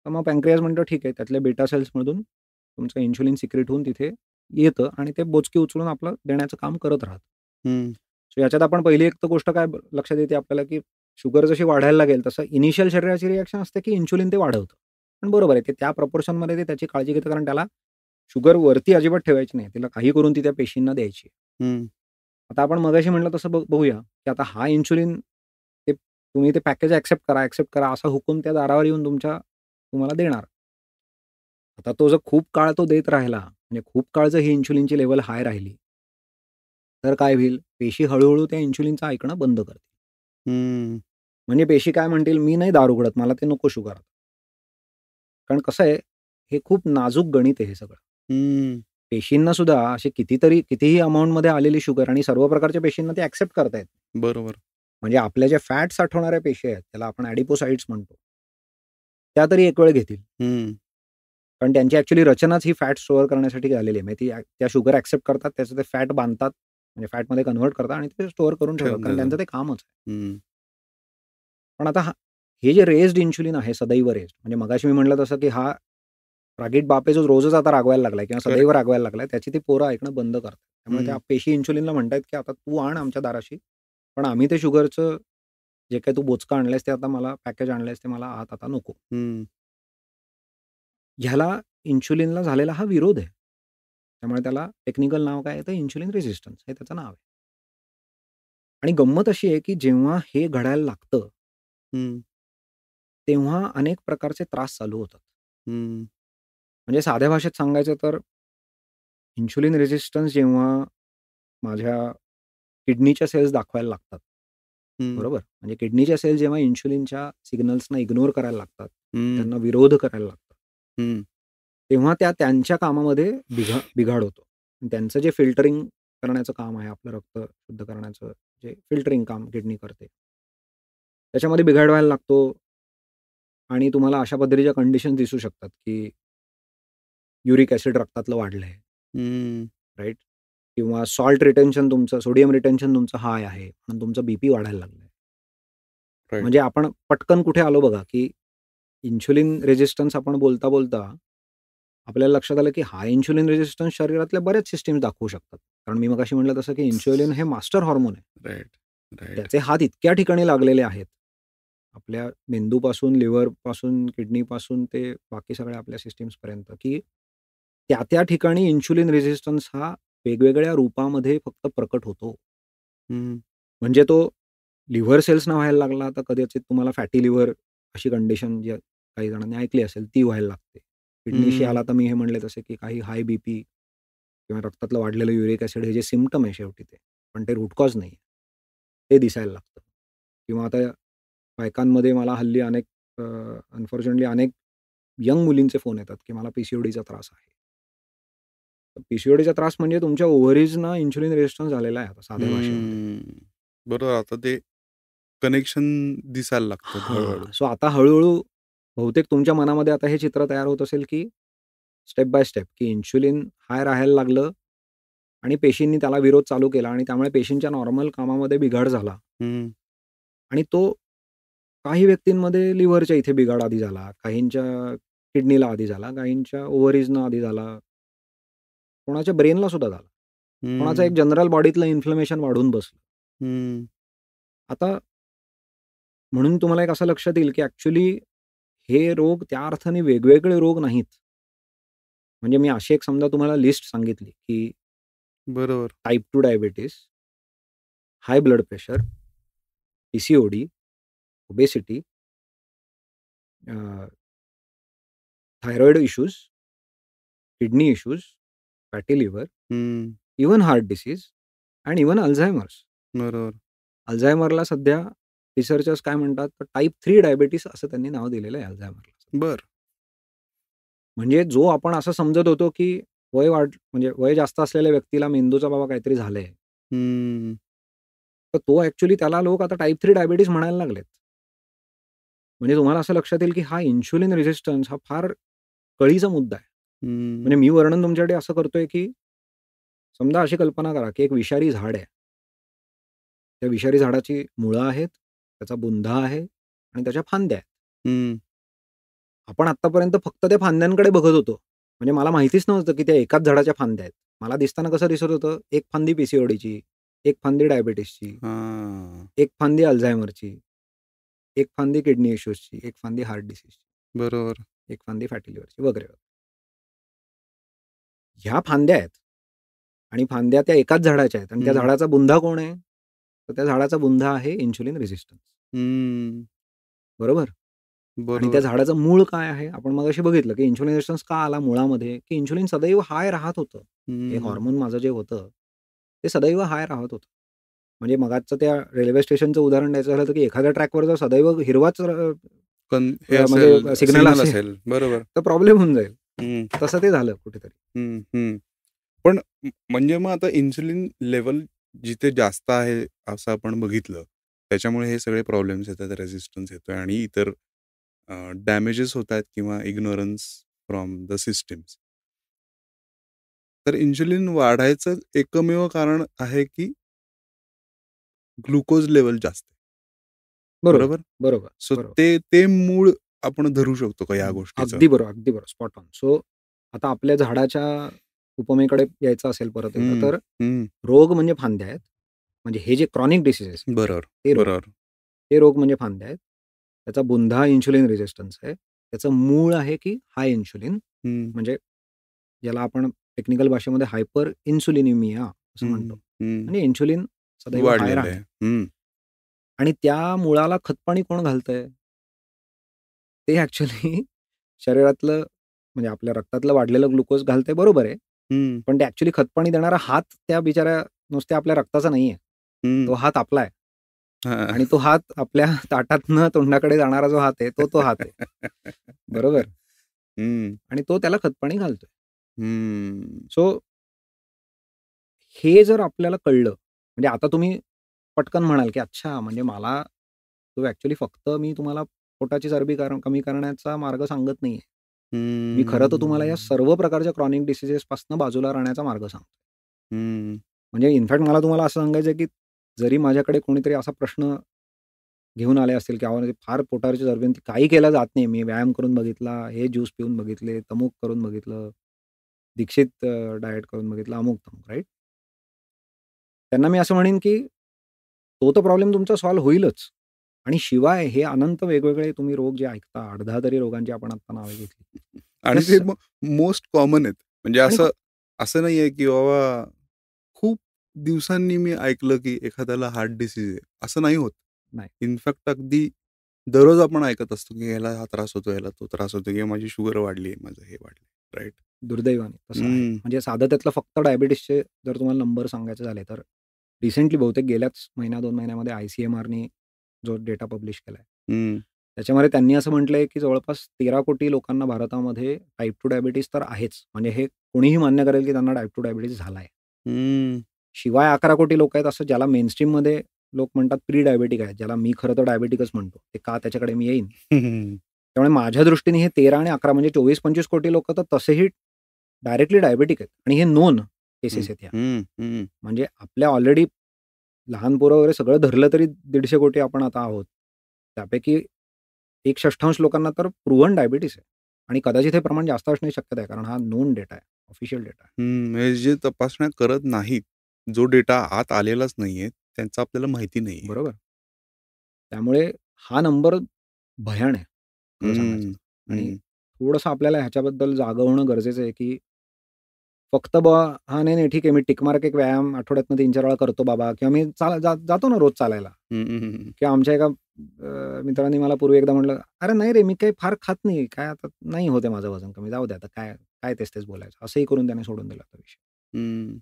तर मग पॅन्क्रियाज म्हणतो, "ठीक आहे." त्यातल्या बीटा सेल्समधून तुमचं इन्शुलिन सिक्रीट होऊन तिथे येतं आणि ते बोचकी उचलून आपलं देण्याचं काम करत राहतं. हं. सो याच्यात आपण पहिली एक तर गोष्ट काय लक्षात येते आपल्याला, की शुगर जशी वाढायला लागेल, तसं इनिशियल शरीराची रिएक्शन असते, की इन्शुलिन ते वाढवतं. पण बरोबर आहे, ते त्या प्रपोर्शनमध्ये ते त्याची काळजी घेतं, कारण त्याला शुगर वरती अजिबात ठेवायची नाही. तिला काही करून ती त्या पेशींना द्यायची. हं. आता आपण मगाशी म्हटलं तसं बघूया, की आता हा इन्शुलिन ते तुम्ही ते पॅकेज एक्सेप्ट करा असा हुकूम त्या दारावर येऊन तुम्हाला देणार. आता तो जर खूप काळ तो देत राहिला, म्हणजे खूप काळ जर ही इन्शुलिनची लेव्हल हाय राहिली, तर काय होईल? पेशी हळू त्या इन्शुलिनचं ऐकणं बंद करतील. हं. म्हणजे पेशी काय म्हणतील, "मी नाही दारू उघडत, मला ते नको शुगर." कारण कसं आहे, हे खूप नाजूक गणित आहे हे सगळं. हं. पेशींना सुद्धा असे कितीही अमाउंटमध्ये आलेली शुगर आणि सर्व प्रकारच्या पेशींना ते एक्सेप्ट करता बरोबर. म्हणजे आपल्या ज्या फॅट साठवणाऱ्या पेशी आहेत, त्याला आपण ॲडिपोसाइट्स म्हणतो. त्या तरी एक वेळ घेतील. हं. कारण त्यांची ॲक्चुअली रचनाच ही फॅट स्टोअर करण्यासाठी झालेली आहे. म्हणजे त्या शुगर एक्सेप्ट करतात, त्याचं ते फॅट बांधतात, म्हणजे फॅटमध्ये कन्व्हर्ट करतात आणि ते स्टोअर करून ठेवतात. ठेवून कारण देतात. त्यांचं ते कामच आहे. हं. पण आता हे जे रेस्ड इन्शुलिन आहे, सदैव रेस्ड म्हणजे मगाशी मी म्हटलं तसं, की हा रागीट बाप आहे जो रोजच आता रागवायला लागलाय किंवा सदैव करेक्ट. रागवायला लागलाय, त्याची ती पोरं ऐकणं बंद करतात. त्यामुळे त्या हं. पेशी इन्शुलिनला म्हणतायत, की आता तू आण आमच्या दाराशी, पण आम्ही ते शुगरचं जे काही तू बोचकं आणलंयस ते आता मला पॅकेज आणलंयस ते मला आत आता नको. हं. ह्याला इन्शुलिनला झालेला हा विरोध आहे. त्यामुळे त्याला टेक्निकल नाव काय आहे तर इन्शुलिन रेझिस्टन्स हे त्याचं नाव आहे. आणि गंमत अशी आहे, की जेव्हा हे घडायला लागतं, हं. तेव्हा अनेक प्रकारचे त्रास चालू होतात. हं. म्हणजे साध्या भाषेत सांगायचं तर इन्शुलिन रेझिस्टन्स जेव्हा माझ्या किडनीच्या सेल्स दाखवायला लागतात. हं. बरोबर? म्हणजे किडनीच्या सेल्स जेव्हा इन्शुलिनच्या सिग्नल्सना इग्नोर करायला लागतात, हं. त्यांना विरोध करायला लागतात. हं. तेव्हा त्या त्यांच्या कामामध्ये बिघाड होतो. त्यांचं जे फिल्टरिंग करण्याचं काम आहे, आपलं रक्त शुद्ध करण्याचं जे फिल्टरिंग काम किडनी करते. त्याच्यामध्ये बिघाड व्हायला लागतो आणि तुम्हाला अशा पद्धतीच्या कंडिशन्स दिसू शकतात, की युरिक ॲसिड रक्तातलं वाढलंय, हं. राइट? किंवा सॉल्ट रिटेन्शन तुमचं सोडियम रिटेन्शन तुमचं हाय आहे, म्हणून तुमचा बीपी वाढायला लागलाय. राइट. म्हणजे आपण पटकन कुठे आलो बघा, की इन्शुलिन रेझिस्टन्स आपण बोलता आपल्याला लक्षात आलं, की हा इन्शुलिन रेझिस्टन्स शरीरातल्या बऱ्याच सिस्टम्स दाखवू शकतात. कारण मी मगाशी म्हटलं तसं, की इन्शुलिन हे मास्टर हार्मोन आहे. राइट. राइट. त्याचे हात इतक्या ठिकाणी लागलेले आहेत. आपल्या मेंदूपासून, लिव्हरपासून, किडनीपासून ते बाकी सगळ्या आपल्या सिस्टम्सपर्यंत, की त्या ठिकाणी इन्शुलिन रेझिस्टन्स हा वेगवेगळ्या रूपामध्ये फक्त प्रकट होतो. हं. म्हणजे तो लिव्हर सेल्सना व्हायला लागला, तर कदाचित तुम्हाला फॅटी लिव्हर अशी कंडिशन जी काही जणांनी ऐकली असेल, ती व्हायला लागते. किडनीशी हं. आला तर मी हे म्हणले तसे, की काही हाय बीपी किंवा रक्तातलं वाढलेलं युरिक ॲसिड हे जे सिम्प्टम आहे शेवटी ते. पण ते रूट कॉज नाही. ते दिसायला लागतं. किंवा आता बायकांमध्ये मला हल्ली अनफॉर्च्युनेटली अनेक यंग मुलींचे फोन येतात, की मला पी-सी-ओ-डीचा त्रास आहे. पी-सी-ओ-डीचा त्रास म्हणजे तुमच्या ओव्हरीजना इन्शुलिन रेझिस्टन्स झालेला आहे आता साध्या भाषेमध्ये. हं. बरोबर आता ते कनेक्शन दिसायला लागतात हां. हळू-हळू. सो आता हळू बहुतेक तुमच्या मनामध्ये आता हे चित्र तयार होत असेल, की स्टेप बाय स्टेप, की इन्शुलिन हाय राहायला लागलं आणि पेशींनी त्याला विरोध चालू केला आणि त्यामुळे पेशींच्या नॉर्मल कामामध्ये बिघाड झाला. हं. आणि तो काही व्यक्तींमध्ये लिव्हरच्या इथे बिघाड आधी झाला, काहींच्या किडनीला आधी झाला, काहींच्या ओव्हरीजना आधी झाला, कोणाच्या ब्रेनला सुद्धा झाला. कोणाचं एक हं. जनरल बॉडीतलं इन्फ्लमेशन वाढून बसलं. हं. आता म्हणून तुम्हाला एक असं लक्षात येईल, की ॲक्चुअली हे रोग त्या अर्थाने वेगवेगळे रोग नाहीत. म्हणजे मी अशी एक समजा तुम्हाला लिस्ट सांगितली, की बरोबर. Type 2 diabetes, high blood pressure, PCOD, obesity, thyroid issues, kidney issues, fatty liver, हं. Even heart disease and even Alzheimer's. बरोबर. अल्झायमरला सध्या रिसर्चर्स काय म्हणतात, तर टाइप 3 डायबिटीज असं त्यांनी नाव दिलेलं आहे अल्झायमरला. बरं. म्हणजे जो आपण असं समजत होतो, की म्हणजे वय जास्त असलेल्या व्यक्तीला मेंदूचा बाबा काहीतरी झालंय. हं. तर तो ॲक्चुअली त्याला लोक आता टाइप 3 डायबिटीज म्हणायला लागलेत. म्हणजे तुम्हाला असं लक्षात येईल, की हा इन्शुलिन रेझिस्टन्स हा फार कळीचा मुद्दा आहे. म्हणजे हं. मी वर्णन तुमच्याकडे असं करतोय, की समजा अशी कल्पना करा, की एक विषारी झाड आहे. त्या विषारी झाडाची मुळं आहेत, त्याचा बुंधा आहे आणि त्याच्या फांद्या आहेत. हं. आपण आत्तापर्यंत फक्त त्या फांद्यांकडे बघत होतो. म्हणजे मला माहितीच नव्हतं, की त्या एकाच झाडाच्या फांद्या आहेत. मला दिसताना कसं दिसत होतं, एक फांदी पी-सी-ओ-डीची, एक फांदी डायबिटीसची, हां. एक फांदी अल्झायमरची, एक फांदी किडनी इश्यूजची, एक फांदी हार्ट डिसीजची, बरोबर. एक फांदी फॅटी लिव्हरची वगैरे. ह्या फांद्या आहेत आणि फांद्या त्या एकाच झाडाच्या आहेत आणि त्या झाडाचा बुंधा कोण आहे? तर त्या झाडाचा बुंधा आहे इन्शुलिन रेझिस्टन्स. बरोबर? आणि त्या बरोबर. झाडाचं मूळ काय आहे? आपण मगाशी बघितलं, की इन्शुलिन रेझिस्टन्स का आला मुळामध्ये, की इन्शुलिन सदैव हाय राहत होतं. हे हॉर्मोन माझं जे होतं, ते सदैव हाय राहत होतं. म्हणजे मगाचचं त्या रेल्वे स्टेशनचं उदाहरण द्यायचं झालं, तर की एखाद्या ट्रॅकवर जर सदैव हिरवाच हे असेल, म्हणजे सिग्नल सिग्नल असेल, असेल. बरोबर. तर प्रॉब्लेम होऊन जाईल. हं, तसं ते झालं कुठेतरी. हं, हं. पण म्हणजे मग आता इन्सुलिन लेव्हल जिथे जास्त आहे असं आपण बघितलं, त्याच्यामुळे हे सगळे प्रॉब्लेम्स येतात, रेझिस्टन्स येतोय आणि इतर डॅमेजेस होतायत किंवा इग्नोरन्स फ्रॉम द सिस्टम्स. तर इन्सुलिन वाढायचं एकमेव कारण आहे, की ग्लुकोज लेव्हल जास्त आहे. बरोबर, बरोबर? बरोबर, सो बरोबर. ते मूळ आपण धरू शकतो का या गोष्टीचं? अगदी बरोबर, अगदी बरोबर. Spot on. सो आता आपल्या झाडाच्या उपमेकडे यायचं असेल परत एकदा, हं, तर हं. रोग म्हणजे फांद्या आहेत. म्हणजे हे जे क्रॉनिक डिसीजेस आहेत, बरोबर, ते रोग. बरोबर. ते रोग म्हणजे फांद्या आहेत. त्याचा बुंधा इन्शुलिन रेझिस्टन्स आहे. त्याचं मूळ आहे की हाय इन्शुलिन, हं, म्हणजे ज्याला आपण टेक्निकल भाषेमध्ये हायपर इन्सुलिनिमिया असं हं, म्हणतो. हं. म्हणजे इन्शुलिन सदैव हाय वाढलेलं राहणे. आहे. हं. आणि त्या मुळाला खतपाणी कोण घालतंय? ते ॲक्चुअली शरीरातलं म्हणजे आपल्या रक्तातलं वाढलेलं ग्लुकोज घालतंय बरोबर आहे. हं, पण ते ॲक्चुअली खतपाणी देणारा हात त्या बिचाऱ्या नुसत्या आपल्या रक्ताचा नाहीये. हं. तो हात आपला आहे. हां. आणि तो हात आपल्या ताटातनं तोंडाकडे जाणारा जो हात आहे, तो हात आहे. बरोबर? हं, आणि तो त्याला खतपाणी घालतोय. हं. सो हे जर आपल्याला कळलं, म्हणजे आता तुम्ही पटकन म्हणाल, की अच्छा म्हणजे मला तो ॲक्चुअली फक्त मी तुम्हाला पोटाची चरबी कमी करण्याचा मार्ग सांगत नाहीये. मी खरं तर तुम्हाला या हं, सर्व प्रकारच्या क्रॉनिक डिसीजेसपासून बाजूला राहण्याचा मार्ग सांगतो. हं, म्हणजे इनफॅक्ट मला तुम्हाला असं सांगायचं आहे, की जरी माझ्याकडे कोणीतरी असा प्रश्न घेऊन आले असतील, की अहो म्हणजे फार पोटावरची चरबी आणि ती काही केलं जात नाही. मी व्यायाम करून बघितला, हे ज्यूस पिऊन बघितले, तमुक करून बघितलं, दीक्षित डाएट करून बघितलं, अमुक-तमुक राइट? त्यांना मी असं म्हणेन, की तो तर प्रॉब्लेम तुमचा सॉल्व्ह होईलच आणि शिवाय हे अनंत वेगवेगळे तुम्ही रोग जे ऐकता, 8-10 तरी रोगांची आपण आत्ता नावे घेतली. आणि ते हे मोस्ट कॉमन आहेत. म्हणजे आणि असं असं नाहीये, की बाबा खूप दिवसांनी मी ऐकलं, की एखाद्याला हार्ट डिसीज आहे. असं नाही होत. नाही, इनफॅक्ट अगदी दररोज आपण ऐकत असतो, की ह्याला हा त्रास होतो, ह्याला तो त्रास होतो किंवा माझी शुगर वाढली आहे, माझं हे वाढलंय. राइट? दुर्दैवाने तसं आहे. हं, म्हणजे साधं त्यातलं फक्त डायबिटीसचे जर तुम्हाला नंबर सांगायचे झाले, तर रिसेंटली बहुतेक गेल्याच महिना 2 महिन्यामध्ये ICMRनी जो डेटा पब्लिश केलाय. हं, त्याच्यामध्ये त्यांनी असं म्हटलंय, की जवळपास 13 कोटी लोकांना भारतामध्ये टाइप 2 डायबिटीज तर आहेच. म्हणजे हे कोणीही मान्य करेल, की त्यांना टाइप 2 डायबिटीज झालाय. हं. शिवाय 11 कोटी लोक आहेत असं ज्याला मेनस्ट्रीममध्ये लोक म्हणतात प्री डायबिटिक आहेत, ज्याला मी खरं तर डायबिटिकच म्हणतो. ते का त्याच्याकडे मी येईन. त्यामुळे माझ्या दृष्टीने हे 13 आणि 11 म्हणजे 24-25 कोटी लोकं तर तसेही डायरेक्टली डायबिटिक आहेत आणि हे नोन हं, केसेस आहेत ह्या. हं, हं. म्हणजे आपल्या ऑलरेडी लहान पोरं वगैरे सगळं धरलं तरी 150 कोटी आपण आता आहोत. त्यापैकी 1/6 लोकांना तर प्रूव्हन डायबिटीज आहे आणि कदाचित हे प्रमाण जास्त असण्याची शक्यता आहे. कारण हा नोन डेटा आहे, ऑफिशियल डेटा आहे. म्हणजे जे तपासण्या करत नाहीत, जो डेटा आत आलेलाच नाहीये, त्यांचं आपल्याला माहिती नाहीये. बरोबर? त्यामुळे हा नंबर भयाण आहे, खरं सांगायचं हं, तर. आणि हं. थोडंसं आपल्याला ह्याच्याबद्दल जागं होणं गरजेचं आहे, की फक्त बुवा हां, नाही, नाही, ठीक आहे. मी टिक मार्क एक व्यायाम आठवड्यातनं 3-4 वेळा करतो बाबा किंवा मी जातो ना रोज चालायला हं, हं, हं. किंवा आमच्या एका मित्रांनी मला पूर्वी एकदा म्हटलं, "अरे नाही रे, मी काही फार खात नाही. काय आता नाही होत माझं वजन कमी. जाऊ दे आता काय काय तेच-तेच बोलायचं." असंही करून त्याने सोडून दिला तो विषय. हं.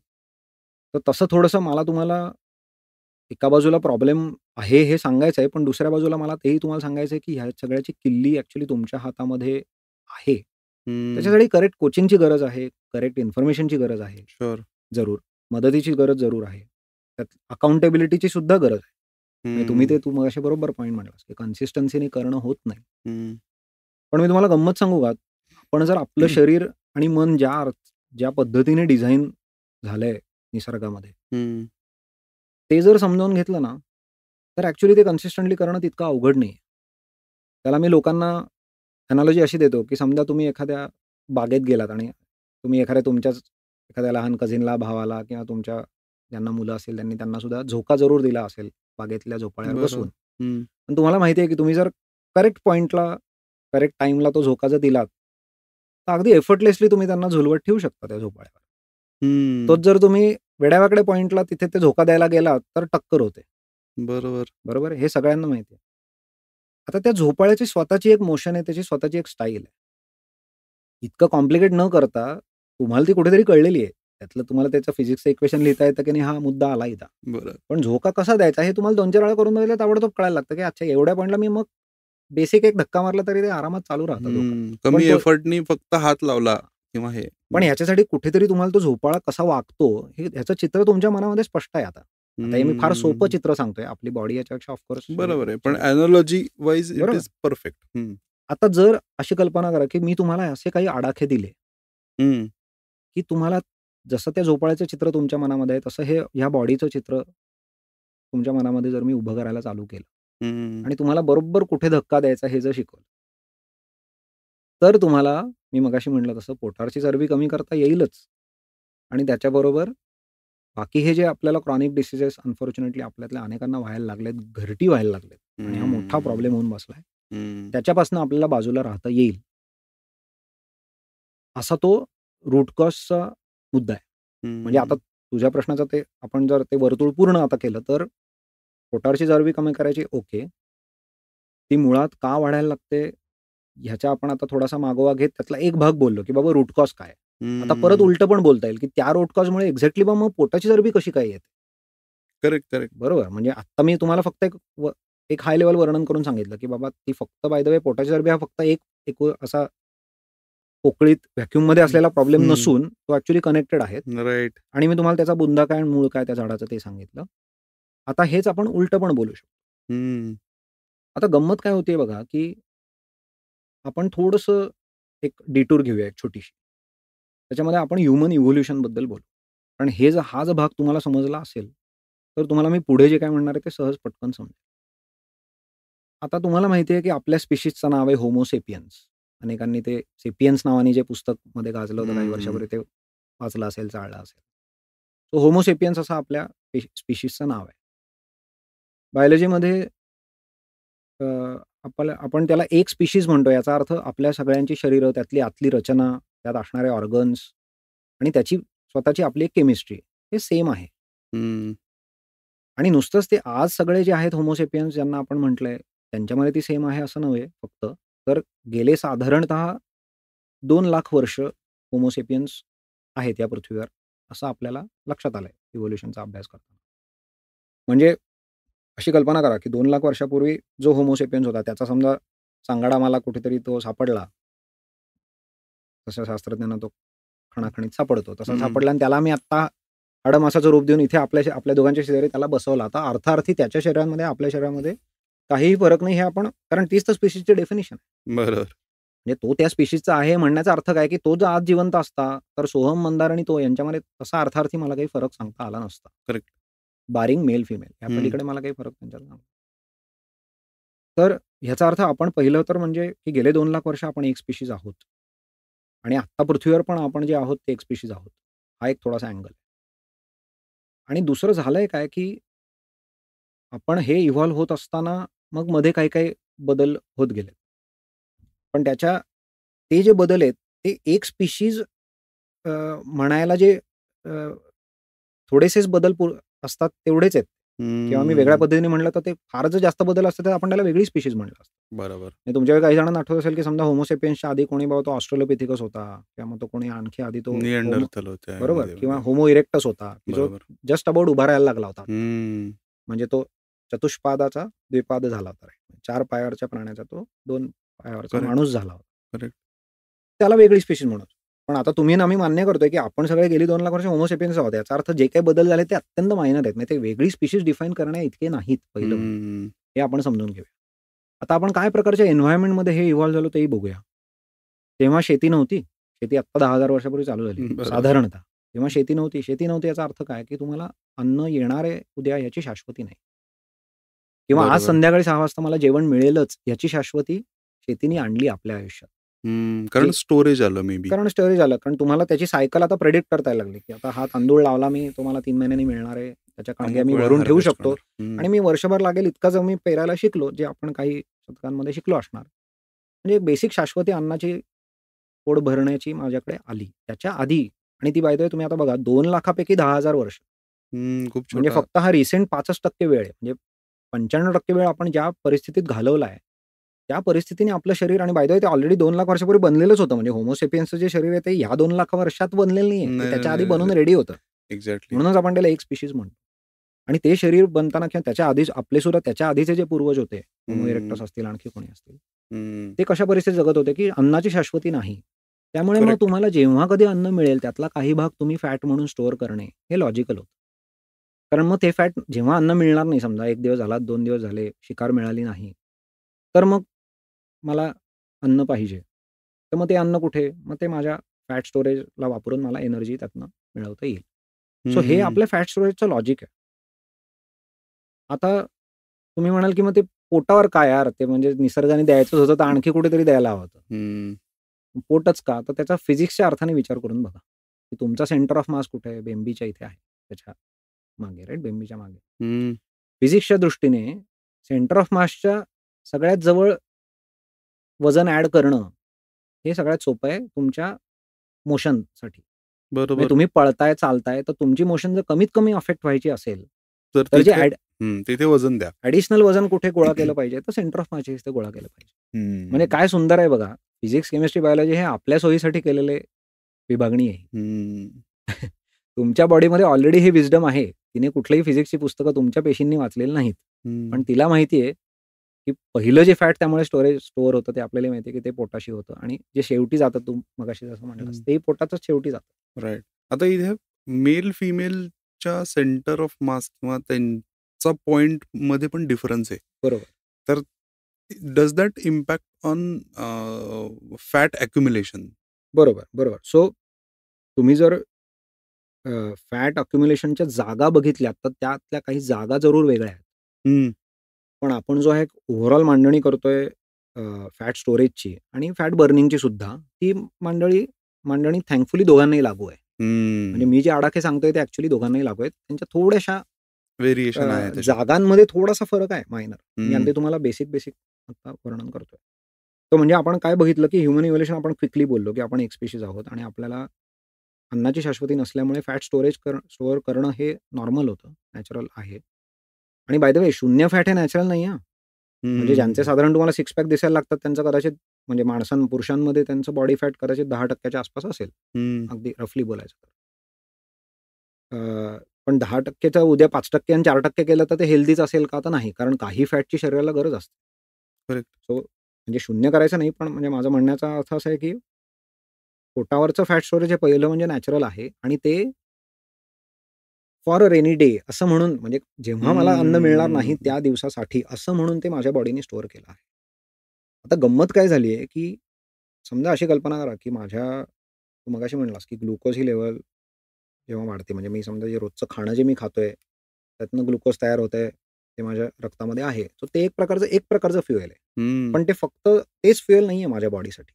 तर तसं थोडंसं मला तुम्हाला एका बाजूला प्रॉब्लेम आहे हे सांगायचं आहे, पण दुसऱ्या बाजूला मला तेही तुम्हाला सांगायचं आहे, की ह्या सगळ्याची किल्ली ॲक्चुअली तुमच्या हातामध्ये आहे. हं. त्याच्यासाठी करेक्ट कोचिंगची गरज आहे, करेक्ट इन्फॉर्मेशनची गरज आहे. शुअर. जरूर. मदतीची गरज जरूर आहे. त्यात अकाउंटेबिलिटीची सुद्धा गरज आहे. म्हणजे तुम्ही हं, ते तू मगाशी बरोबर पॉइंट म्हणालास, की कन्सिस्टन्सीने करणं होत नाही. हं. पण मी तुम्हाला गंमत सांगू का? आपण जर आपलं शरीर आणि मन ज्या पद्धतीने डिझाइन झालंय निसर्गामध्ये, हं. ते जर समजावून घेतलं ना, तर ॲक्चुअली ते कन्सिस्टंटली करणं तितकं अवघड नाहीये. त्याला मी लोकांना एनालॉजी अशी देतो, की समजा तुम्ही एखाद्या बागेत गेलात आणि तुम्ही तुमच्याच एखाद्या लहान कझिनला, भावाला किंवा तुमच्या ज्यांना मुलं असतील त्यांनी त्यांना सुद्धा झोका जरूर दिला असेल बागेतल्या झोपाळ्यावर बसवून. बरोबर. हं. पण तुम्हाला माहिती आहे, की तुम्ही जर करेक्ट पॉइंटला, करेक्ट टाईमला तो झोका जर दिलात, तर अगदी एफर्टलेसली तुम्ही त्यांना झुलवत ठेवू शकता त्या झोपाळ्यावर. हं. तोच जर तुम्ही वेड्यावाकडे पॉइंटला तिथे ते झोका द्यायला गेलात तर टक्कर होते. बरोबर. बरोबर आहे? हे सगळ्यांना माहिती आहे. आता त्या झोपाळ्याची स्वतःची एक मोशन आहे, त्याची स्वतःची एक स्टाईल आहे. इतकं कॉम्प्लिकेट न करता तुम्हाला ती कुठेतरी कळलेली आहे. त्यातलं तुम्हाला त्याचं फिजिक्सचं इक्वेशन लिहिता येतं की नाही हा मुद्दा आला इथं. बरं. पण झोका कसा द्यायचा हे तुम्हाला 2-4 वेळा करून बघितलं ताबडतोब कळायला लागतं, की अच्छा एवढ्या पॉइंटला मी मग बेसिक एक धक्का मारला तरी ते आरामात चालू राहतं झोका. पण कमी तो एफर्टनी फक्त हात लावला किंवा हे. पण ह्याच्यासाठी कुठेतरी तुम्हाला तो झोपाळा कसा वागतो, हे ह्याचं चित्र तुमच्या मनामध्ये स्पष्ट आहे आता. आता हे मी फार सोपं हं. चित्र सांगतोय. आपली बॉडी याच्यापेक्षा ऑफकोर्स बरोबर आहे. पण एनालॉजी वाईज इट बरोबर. Is perfect. आता जर अशी कल्पना करा, की मी तुम्हाला असे काही आडाखे दिले, हं. की तुम्हाला जसं त्या झोपाळ्याचं चित्र तुमच्या मनामध्ये आहे, तसं हे ह्या बॉडीचं चित्र तुमच्या मनामध्ये जर मी उभं करायला चालू केलं हं. आणि तुम्हाला बरोबर कुठे धक्का द्यायचा हे जर शिकवलं, तर तुम्हाला मी मगाशी म्हटलं तसं पोटावरची चरबी कमी करता येईलच आणि त्याच्याबरोबर बाकी हे जे आपल्याला क्रॉनिक डिसीजेस अनफॉर्च्युनेटली आपल्यातल्या अनेकांना व्हायला लागलेत, घरटी व्हायला लागलेत आणि हा मोठा प्रॉब्लेम होऊन बसलाय. त्याच्यापासून आपल्याला बाजूला राहता येईल. असा तो रूट कॉजचा मुद्दा आहे. म्हणजे आता तुझ्या प्रश्नाचं ते आपण जर ते वर्तुळ पूर्ण आता केलं, तर पोटावरची चरबी कमी करायची ओके. ती मुळात का वाढायला लागते, ह्याचा आपण आता थोडासा मागोवा घेत त्यातला एक भाग बोललो, की बाबा रूट कॉज काय आहे? आता परत उलटं पण बोलता येईल, की त्या रूट कॉजमुळे एक्झॅक्टली मग पोटाची चरबी कशी काय येते? Correct, correct. बरोबर. म्हणजे आत्ता मी तुम्हाला फक्त एक हाय लेव्हल वर्णन करून सांगितलं, की बाबा ती फक्त बाय द वे पोटाची चरबी हा फक्त एक एक असा पोकळीत व्हॅक्यूममध्ये असलेला प्रॉब्लेम नसून तो ॲक्चुअली कनेक्टेड आहेत. राइट. आणि मी तुम्हाला त्याचा बुंदा काय आणि मूळ काय त्या झाडाचं ते सांगितलं. आता हेच आपण उलटं पण बोलू शकतो. हं. आता गंमत काय होतीये बघा, की आपण थोडंसं एक डिटूर घेऊया एक छोटीशी. त्याच्यामध्ये आपण ह्यूमन इव्होल्यूशनबद्दल बोलू. कारण हा जर भाग तुम्हाला समजला असेल, तर तुम्हाला मी पुढे जे काय म्हणणार आहे ते सहज पटकन समजेल. आता तुम्हाला माहिती आहे, की आपल्या स्पेशीजचं नाव आहे होमो सेपियन्स. अनेकांनी ते सेपियन्स नावाने जे पुस्तक मध्ये गाजलं होतं काही वर्षापूर्वी ते वाचलं असेल, चाळलं असेल. सो होमो सेपियन्स असं आपल्या स्पेशीजचं नाव आहे. बायोलॉजीमध्ये आपण त्याला एक स्पीशीज म्हणतो. याचा अर्थ आपल्या सगळ्यांची शरीरं, त्यातली आतली रचना, त्यात असणारे ऑर्गन्स आणि त्याची स्वतःची आपली एक केमिस्ट्री हे सेम आहे. हं. आणि नुसतंच ते आज सगळे जे आहेत होमो सेपियन्स ज्यांना आपण म्हटलंय, त्यांच्यामध्ये ती सेम आहे असं नव्हे फक्त. तर गेले साधारणतः 2,00,000 वर्ष होमो सेपियन्स आहेत या पृथ्वीवर, असं आपल्याला लक्षात आलंय इव्होल्यूशनचा अभ्यास करताना. म्हणजे अशी कल्पना करा, की 2,00,000 वर्षापूर्वी जो होमो सेपियन्स होता, त्याचा समजा सांगाडा मला कुठेतरी तो सापडला. तशा शास्त्रज्ञांना तो खणाखणीत सापडतो. तसा सापडला आणि त्याला आम्ही आत्ता हाडमासाचं रूप देऊन इथे आपल्या दोघांच्या शेजारी त्याला बसवला. आता अर्थार्थी त्याच्या शरीरामध्ये, आपल्या शरीरामध्ये काहीही फरक नाही हे आपण कारण तीच तर स्पेशीजची डेफिनिशन आहे. बरोबर. म्हणजे तो त्या स्पेशीजचा आहे म्हणण्याचा अर्थ काय, की तो जर आज जिवंत असता, तर सोहम मंदार आणि तो यांच्यामध्ये तसा अर्थार्थी मला काही फरक सांगता आला नसता. करेक्ट. बारिंग मेल, फिमेल या पलीकडे मला काही फरक त्यांच्यात सांगता. तर ह्याचा अर्थ आपण पहिलं तर म्हणजे की गेले 2,00,000 वर्ष आपण एक स्पेशीज आहोत. आणि आत्ता पृथ्वीवर पण आपण जे आहोत ते एक स्पेशीज आहोत. हा एक थोडासा अँगल आहे. आणि दुसरं झालंय काय, की आपण हे इव्हॉल्व होत असताना मग मध्ये काही-काही बदल होत गेले. पण ते जे बदल आहेत, ते एक स्पेशीज म्हणायला जे अ, थोडेसेच बदल असतात तेवढेच आहेत. किंवा मी वेगळ्या पद्धतीने म्हटलं तर ते फार जर जास्त बदल असते तर आपण त्याला वेगळी स्पेशीज म्हटलं असतं. बरोबर. म्हणजे तुमच्याकडे काही जणांना आठवत असेल, की समजा होमो सेपियन्सच्या आधी कोणी बाबा तो ऑस्ट्रेलोपिथिकस होता किंवा मग तो कोणी आणखी आधी तो निअँडरथल होते. बरोबर मध्ये किंवा मध्ये. होमो इरेक्टस होता, की जो बरोबर. जस्ट अबाउट उभा राहायला लागला होता. हं. म्हणजे तो चतुष्पादाचा द्विपाद झाला होता. 4 पायावरच्या प्राण्याचा तो 2 पायावरचा करेक्ट, माणूस झाला होता. करेक्ट. त्याला वेगळी स्पेशीज म्हणू. पण आता तुम्ही आणि आम्ही मान्य करतोय, की आपण सगळे गेली 2,00,000 वर्ष होमो सेपियन्स आहोत. याचा अर्थ जे काही बदल झाले ते अत्यंत मायनर आहेत. म्हणजे ते वेगळी स्पेशीज डिफाईन करण्याइतके नाहीत पहिलं म्हणजे. हे आपण समजून घेऊया. आता आपण काय प्रकारच्या एन्व्हायर्नमेंटमध्ये हे इव्हॉल्व झालो तेही बघूया. तेव्हा शेती नव्हती. शेती आत्ता 10,000 वर्षापूर्वी चालू झाली बरोबर. साधारणतः. तेव्हा शेती नव्हती. शेती नव्हती याचा अर्थ काय, की तुम्हाला अन्न येणार आहे उद्या याची शाश्वती नाही. किंवा आज बरोबर. संध्याकाळी 6 वाजता मला जेवण मिळेलच याची शाश्वती शेतीने आणली आपल्या आयुष्यात. कारण स्टोरेज आलं मे बी. कारण स्टोरेज आलं. कारण तुम्हाला त्याची सायकल आता प्रेडिक्ट करता यायला लागली, की आता हा तांदूळ लावला मी, तो मला 3 महिन्यांनी मिळणार आहे. त्याच्या कणग्या मी अमुक वेळा भरून ठेवू हार्वेस्ट शकतो होणार. आणि मी वर्षभर लागेल इतकाच मी पेरायला शिकलो, जे आपण काही शतकांमध्ये शिकलो असणार. म्हणजे एक बेसिक शाश्वती अन्नाची पोट भरण्याची माझ्याकडे आली. त्याच्या आधी आणि ती बाय द वे तुम्ही आता बघा 2 लाखापैकी 10,000 वर्ष. खूप म्हणजे छोटा. फक्त हा रिसेंट 5% वेळ आहे. म्हणजे 95% वेळ आपण ज्या परिस्थितीत घालवलाय, त्या परिस्थितीने आपलं शरीर आणि बाय द वे ते ऑलरेडी 2 लाख वर्षापूर्वी बनलेलंच होतं. म्हणजे होमो सेपियन्सचं जे शरीर आहे ते ह्या 2 लाख वर्षात बनलेलं नाहीये. ते नाही, नाही, त्याच्या आधी नाही. बनून रेडी होतं. एक्झॅक्टली. म्हणूनच आपण त्याला एक स्पेशीज म्हणतो. आणि ते शरीर बनताना किंवा त्याच्या आधीच आपले सुद्धा त्याच्या आधीचे जे पूर्वज होते, होमो इरेक्टस हं, असतील, आणखी कोणी असतील, हं. ते कशा परिस्थितीत जगत होते, की अन्नाची शाश्वती नाही. त्यामुळे मग करेक्ट. तुम्हाला जेव्हा कधी अन्न मिळेल, त्यातला काही भाग तुम्ही फॅट म्हणून स्टोअर करणे, हे लॉजिकल होतं. कारण मग ते फॅट जेव्हा अन्न मिळणार नाही, समजा 1 दिवस झाला, 2 दिवस झाले, शिकार मिळाली नाही, तर मग मला अन्न पाहिजे. तर मग ते अन्न कुठे? मग ते माझ्या फॅट स्टोरेजला वापरून मला एनर्जी त्यातनं मिळवता येईल. सो हे हं, आपल्या फॅट स्टोरेजचं लॉजिक आहे. आता तुम्ही म्हणाल, की मग ते पोटावर काय यार? ते म्हणजे निसर्गाने द्यायचंच होतं, तर आणखी कुठेतरी द्यायला हवं होतं. हं, पोटच का? तर त्याचा फिजिक्सच्या अर्थाने विचार करून बघा, की तुमचा सेंटर ऑफ मास कुठे आहे? बेंबीच्या इथे आहे. त्याच्या मागे राइट? बेंबीच्या मागे. हं. फिजिक्सच्या दृष्टीने सेंटर ऑफ मासच्या सगळ्यात जवळ वजन ॲड करणं, हे सगळ्यात सोपं आहे तुमच्या मोशनसाठी. म्हणजे बरोबर. तुम्ही पळताय, चालताय, तर तुमची मोशन जर कमीत कमी अफेक्ट व्हायची असेल, तर तर जे तिथे तिथे वजन द्या. ॲडिशनल वजन कुठे गोळा केलं पाहिजे, तर सेंटर ऑफ मासच्या इथे गोळा केलं पाहिजे. म्हणजे हं, काय सुंदर आहे बघा, फिजिक्स, केमिस्ट्री, बायोलॉजी हे आपल्या सोयीसाठी केलेले विभागणी आहे. हं, तुमच्या बॉडीमध्ये ऑलरेडी ही विस्डम आहे. तिने कुठलीही फिजिक्सची पुस्तकं तुमच्या पेशींनी वाचलेली नाहीत. पण हं. तिला माहिती आहे, की पहिलं जे फॅट त्यामुळे स्टोअर होतं ते आपल्याला माहिती आहे, की ते पोटाशी होतं आणि जे शेवटी जातं तू मगाशी जसं म्हणालास, हं. तेही पोटातच शेवटी जातं. राइट. आता इथे मेल फिमेलच्या सेंटर ऑफ मास किंवा त्यांचा पॉइंटमध्ये पण डिफरन्स आहे. बरोबर. तर does that impact on fat accumulation? बरोबर, बरोबर. सो तुम्ही जर फॅट अक्युम्युलेशनच्या जागा बघितल्यात, तर त्यातल्या काही जागा जरूर वेगळ्या आहेत. हं, पण आपण जो आहे ओव्हरऑल मांडणी करतोय फॅट स्टोरेजची आणि फॅट बर्निंगची सुद्धा, ती मांडणी थँकफुली दोघांनाही लागू आहे. म्हणजे हं. मी जे आडाखे सांगतोय ते ॲक्चुअली दोघांनाही लागू आहेत. त्यांच्या थोड्याशा व्हेरिएशन आहे त्याच्यात. जागांमध्ये थोडासा फरक आहे मायनर. मी हं, अगदी तुम्हाला बेसिक आता वर्णन करतोय. तर म्हणजे आपण काय बघितलं, की ह्युमन इव्होल्यूशन आपण क्विकली बोललो, की आपण एक स्पेशीज आहोत आणि आपल्याला अन्नाची शाश्वती नसल्यामुळे फॅट स्टोअर करणं हे नॉर्मल होतं, नॅचरल आहे. आणि बाय द वे शून्य फॅट हे नॅचरल नाही हां. म्हणजे ज्यांचे हं, साधारण तुम्हाला सिक्स पॅक दिसायला लागतात त्यांचं कदाचित म्हणजे पुरुषांमध्ये त्यांचं बॉडी फॅट कदाचित 10% च्या आसपास असेल. हं. अगदी रफली बोलायचं तर. पण 10% चं उद्या 5% आणि 4% केलं तर ते हेल्दीच असेल का? तर नाही. कारण काही फॅटची शरीराला गरज असते. करेक्ट. सो म्हणजे शून्य करायचं नाही, पण म्हणजे माझा म्हणण्याचा अर्थ असा आहे, की पोटावरचं फॅट स्टोरेज हे पहिलं म्हणजे नॅचरल आहे आणि ते फॉर अ रेनी डे असं म्हणून म्हणजे जेव्हा मला अन्न मिळणार नाही हं, त्या दिवसासाठी असं म्हणून ते माझ्या बॉडीने स्टोअर केलं आहे. आता गंमत काय झाली आहे, की समजा अशी कल्पना करा, की तू मगाशी म्हणलास, की ग्लुकोज ही लेव्हल जेव्हा वाढते म्हणजे मी समजा जे रोजचं खाणं जे मी खातोय, त्यातनं ग्लुकोज तयार होतंय, ते माझ्या रक्तामध्ये आहे. सो ते एक प्रकारचं फ्युएल आहे. हं. पण ते फक्त तेच फ्युएल नाहीये माझ्या बॉडीसाठी.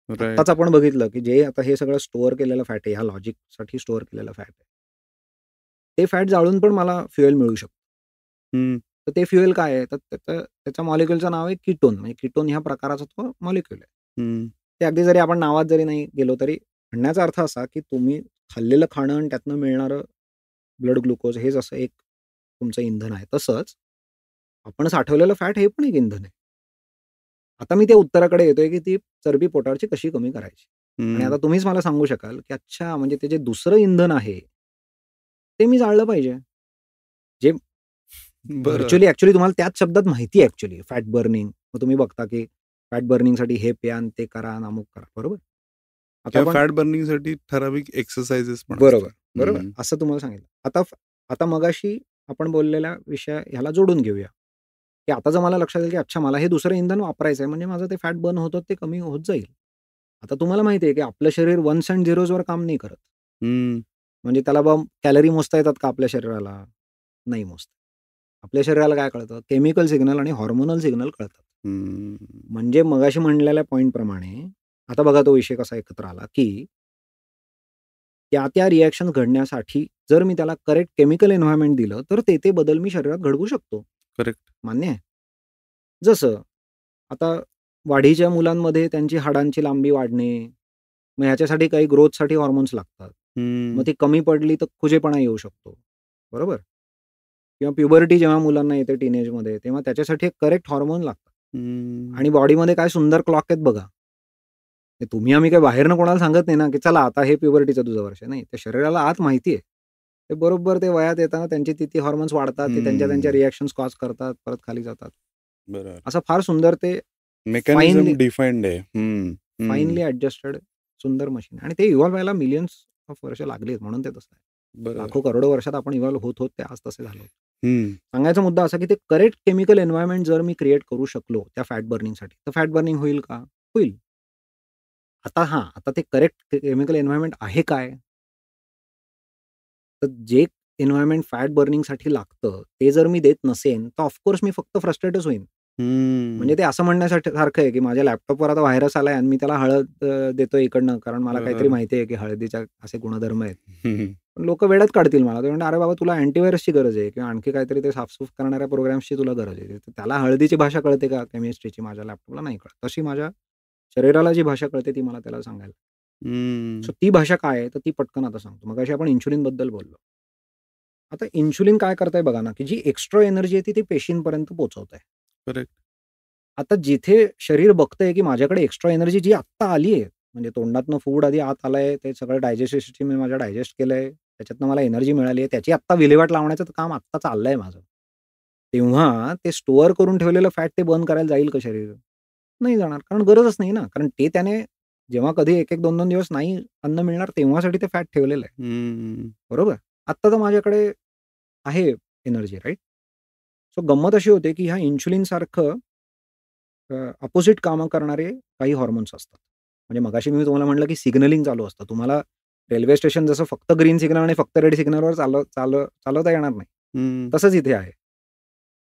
आत्ताच राइट. आपण बघितलं, की जे आता हे सगळं स्टोअर केलेलं फॅट आहे, ह्या लॉजिकसाठी स्टोअर केलेलं फॅट आहे. ते फॅट जाळून पण मला फ्युएल मिळू शकतं. हं, तर ते फ्युएल काय आहे? तर त्याच्या मॉलिक्युलचं नाव आहे कीटोन. म्हणजे कीटोन ह्या प्रकाराचा तो मॉलिक्यूल आहे. हं, ते अगदी जरी आपण नावात जरी नाही गेलो तरी म्हणण्याचा अर्थ असा, की तुम्ही खाल्लेलं खाणं आणि त्यातनं मिळणारं ब्लड ग्लुकोज हे जसं एक तुमचं इंधन आहे, तसंच आपण साठवलेलं फॅट हे पण एक इंधन आहे. आता मी त्या उत्तराकडे येतोय, की ती चरबी पोटावरची कशी कमी करायची? आणि हं. आता तुम्हीच मला सांगू शकाल, की अच्छा म्हणजे ते जे दुसरं इंधन आहे, ते मी जाळलं पाहिजे. जे बरं. ॲक्चुअली तुम्हाला त्याच शब्दात माहिती आहे फॅट बर्निंग. मग तुम्ही बघता, की फॅट बर्निंगसाठी हे प्या आणि ते करा आणि अमुक करा. बरोबर? आता किंवा आपण फॅट बर्निंगसाठी ठराविक एक्सरसाइजेस पण बरोबर, असतात. बरोबर. हं, असं तुम्हाला सांगितलं. आता मगाशी आपण बोललेल्या ह्याला जोडून घेऊया, की आता जर मला लक्षात आलं, की अच्छा मला हे दुसरं इंधन वापरायचं आहे म्हणजे माझं ते फॅट बर्न होतं ते कमी होत जाईल. आता तुम्हाला माहिती आहे, की आपलं शरीर वन्स एंड झिरोजवर काम नाही करत. हं, म्हणजे त्याला कॅलरी मोजता येतात का आपल्या शरीराला? नाही मोजता. आपल्या शरीराला काय कळतं? केमिकल सिग्नल आणि हार्मोनल सिग्नल कळतात. हं. म्हणजे मगाशी म्हणलेल्या पॉइंटप्रमाणे आता बघा तो विषय कसा एकत्र आला, की त्या रिएक्शन्स घडण्यासाठी जर मी त्याला करेक्ट केमिकल एन्व्हायर्नमेंट दिलं, तर ते बदल मी शरीरात घडवू शकतो. करेक्ट. मान्य आहे. जसं आता वाढीच्या मुलांमध्ये त्यांची हाडांची लांबी वाढणे, मग ह्याच्यासाठी काही ग्रोथसाठी हॉर्मोन्स लागतात. मग ती कमी पडली तर खुजेपणा येऊ शकतो, बरोबर? किंवा प्युबर्टी जेव्हा मुलांना येते टीनेजमध्ये, तेव्हा त्याच्यासाठी एक करेक्ट हॉर्मोन लागतात. आणि बॉडीमध्ये काय सुंदर क्लॉक आहेत बघा. ते तुम्ही आम्ही काही बाहेरनं कोणाला सांगत नाही ना, की चला आता हे प्युबर्टीचं तुझं वर्ष आहे. नाही, त्या शरीराला आत माहिती आहे. ते बरोबर ते वयात येताना त्यांची ती हॉर्मोन्स वाढतात. ते त्यांच्या रिएक्शन्स कॉज करतात, परत खाली जातात. बरोबर. असं फार सुंदर ते मेकॅनिझम डिफाईन्ड आहे. फाईनली ॲडजस्टेड सुंदर मशीन आणि ते इव्हॉल्व्ह व्हायला मिलियन्स ऑफ वर्ष लागलीत म्हणून ते तसं आहे. बरोबर. लाखो करोडो वर्षात आपण इव्हॉल्व्ह होत ते आज तसे झालो. हं. सांगायचा मुद्दा असा की ते करेक्ट केमिकल एन्व्हायर्नमेंट जर मी क्रिएट करू शकलो त्या फॅट बर्निंगसाठी, तर फॅट बर्निंग होईल का? होईल. आता ते करेक्ट केमिकल एन्व्हायर्नमेंट आहे काय? तर जे एन्व्हायर्नमेंट फॅट बर्निंगसाठी लागतं, ते जर मी देत नसेन, तर ऑफकोर्स मी फक्त फ्रस्ट्रेटच होईन. म्हणजे ते असं म्हणण्यासाठी सारखं आहे, की माझ्या लॅपटॉपवर आता व्हायरस आलाय आणि मी त्याला हळद देतोय इकडनं, कारण मला काहीतरी माहिती आहे, की हळदीच्या असे गुणधर्म आहेत. पण लोकं वेड्यात काढतील मला. ते म्हणतात, "अरे बाबा, तुला अँटीव्हायरसची गरज आहे किंवा आणखी काहीतरी ते साफसूफ करणाऱ्या प्रोग्राम्सची तुला गरज आहे." तर त्याला हळदीची भाषा कळते का केमिस्ट्रीची? माझ्या लॅपटॉपला नाही कळत. तशी माझ्या शरीराला जी भाषा कळते ती मला त्याला सांगायला. सो ती भाषा काय आहे? तर ती पटकन आता सांगतो. मगाशी आपण इन्शुलिनबद्दल बोललो. आता इन्शुलिन काय करतंय बघा ना, की जी एक्स्ट्रा एनर्जी आहे ती पेशींपर्यंत पोहोचवत आहे. करेक्ट. आता जिथे शरीर बघतंय, की माझ्याकडे एक्स्ट्रा एनर्जी जी आत्ता आली आहे, म्हणजे तोंडातनं फूड आधी आत आलंय, ते सगळं डायजेस्टिव्ह सिस्टम माझ्या डायजेस्ट केलंय, त्याच्यातनं मला एनर्जी मिळाली आहे, त्याची आत्ता विल्हेवाट लावण्याचं काम आत्ता चाललंय माझं. तेव्हा ते स्टोअर करून ठेवलेलं फॅट ते बर्न करायला जाईल का शरीर? नाही जाणार. कारण गरजच नाही ना. कारण ते त्याने जेव्हा कधी 1-1, 2-2 दिवस नाही अन्न मिळणार तेव्हासाठी ते फॅट ठेवलेलं आहे. बरोबर? आत्ता तर माझ्याकडे आहे एनर्जी राइट? सो गंमत अशी होते, की ह्या इन्शुलिनसारखं अपोझिट कामं करणारे काही हॉर्मोन्स असतात. म्हणजे मगाशी मी तुम्हाला म्हटलं, की सिग्नलिंग चालू असतं. तुम्हाला रेल्वे स्टेशन जसं फक्त ग्रीन सिग्नल आणि फक्त रेड सिग्नलवर चालवता येणार नाही. तसंच इथे आहे.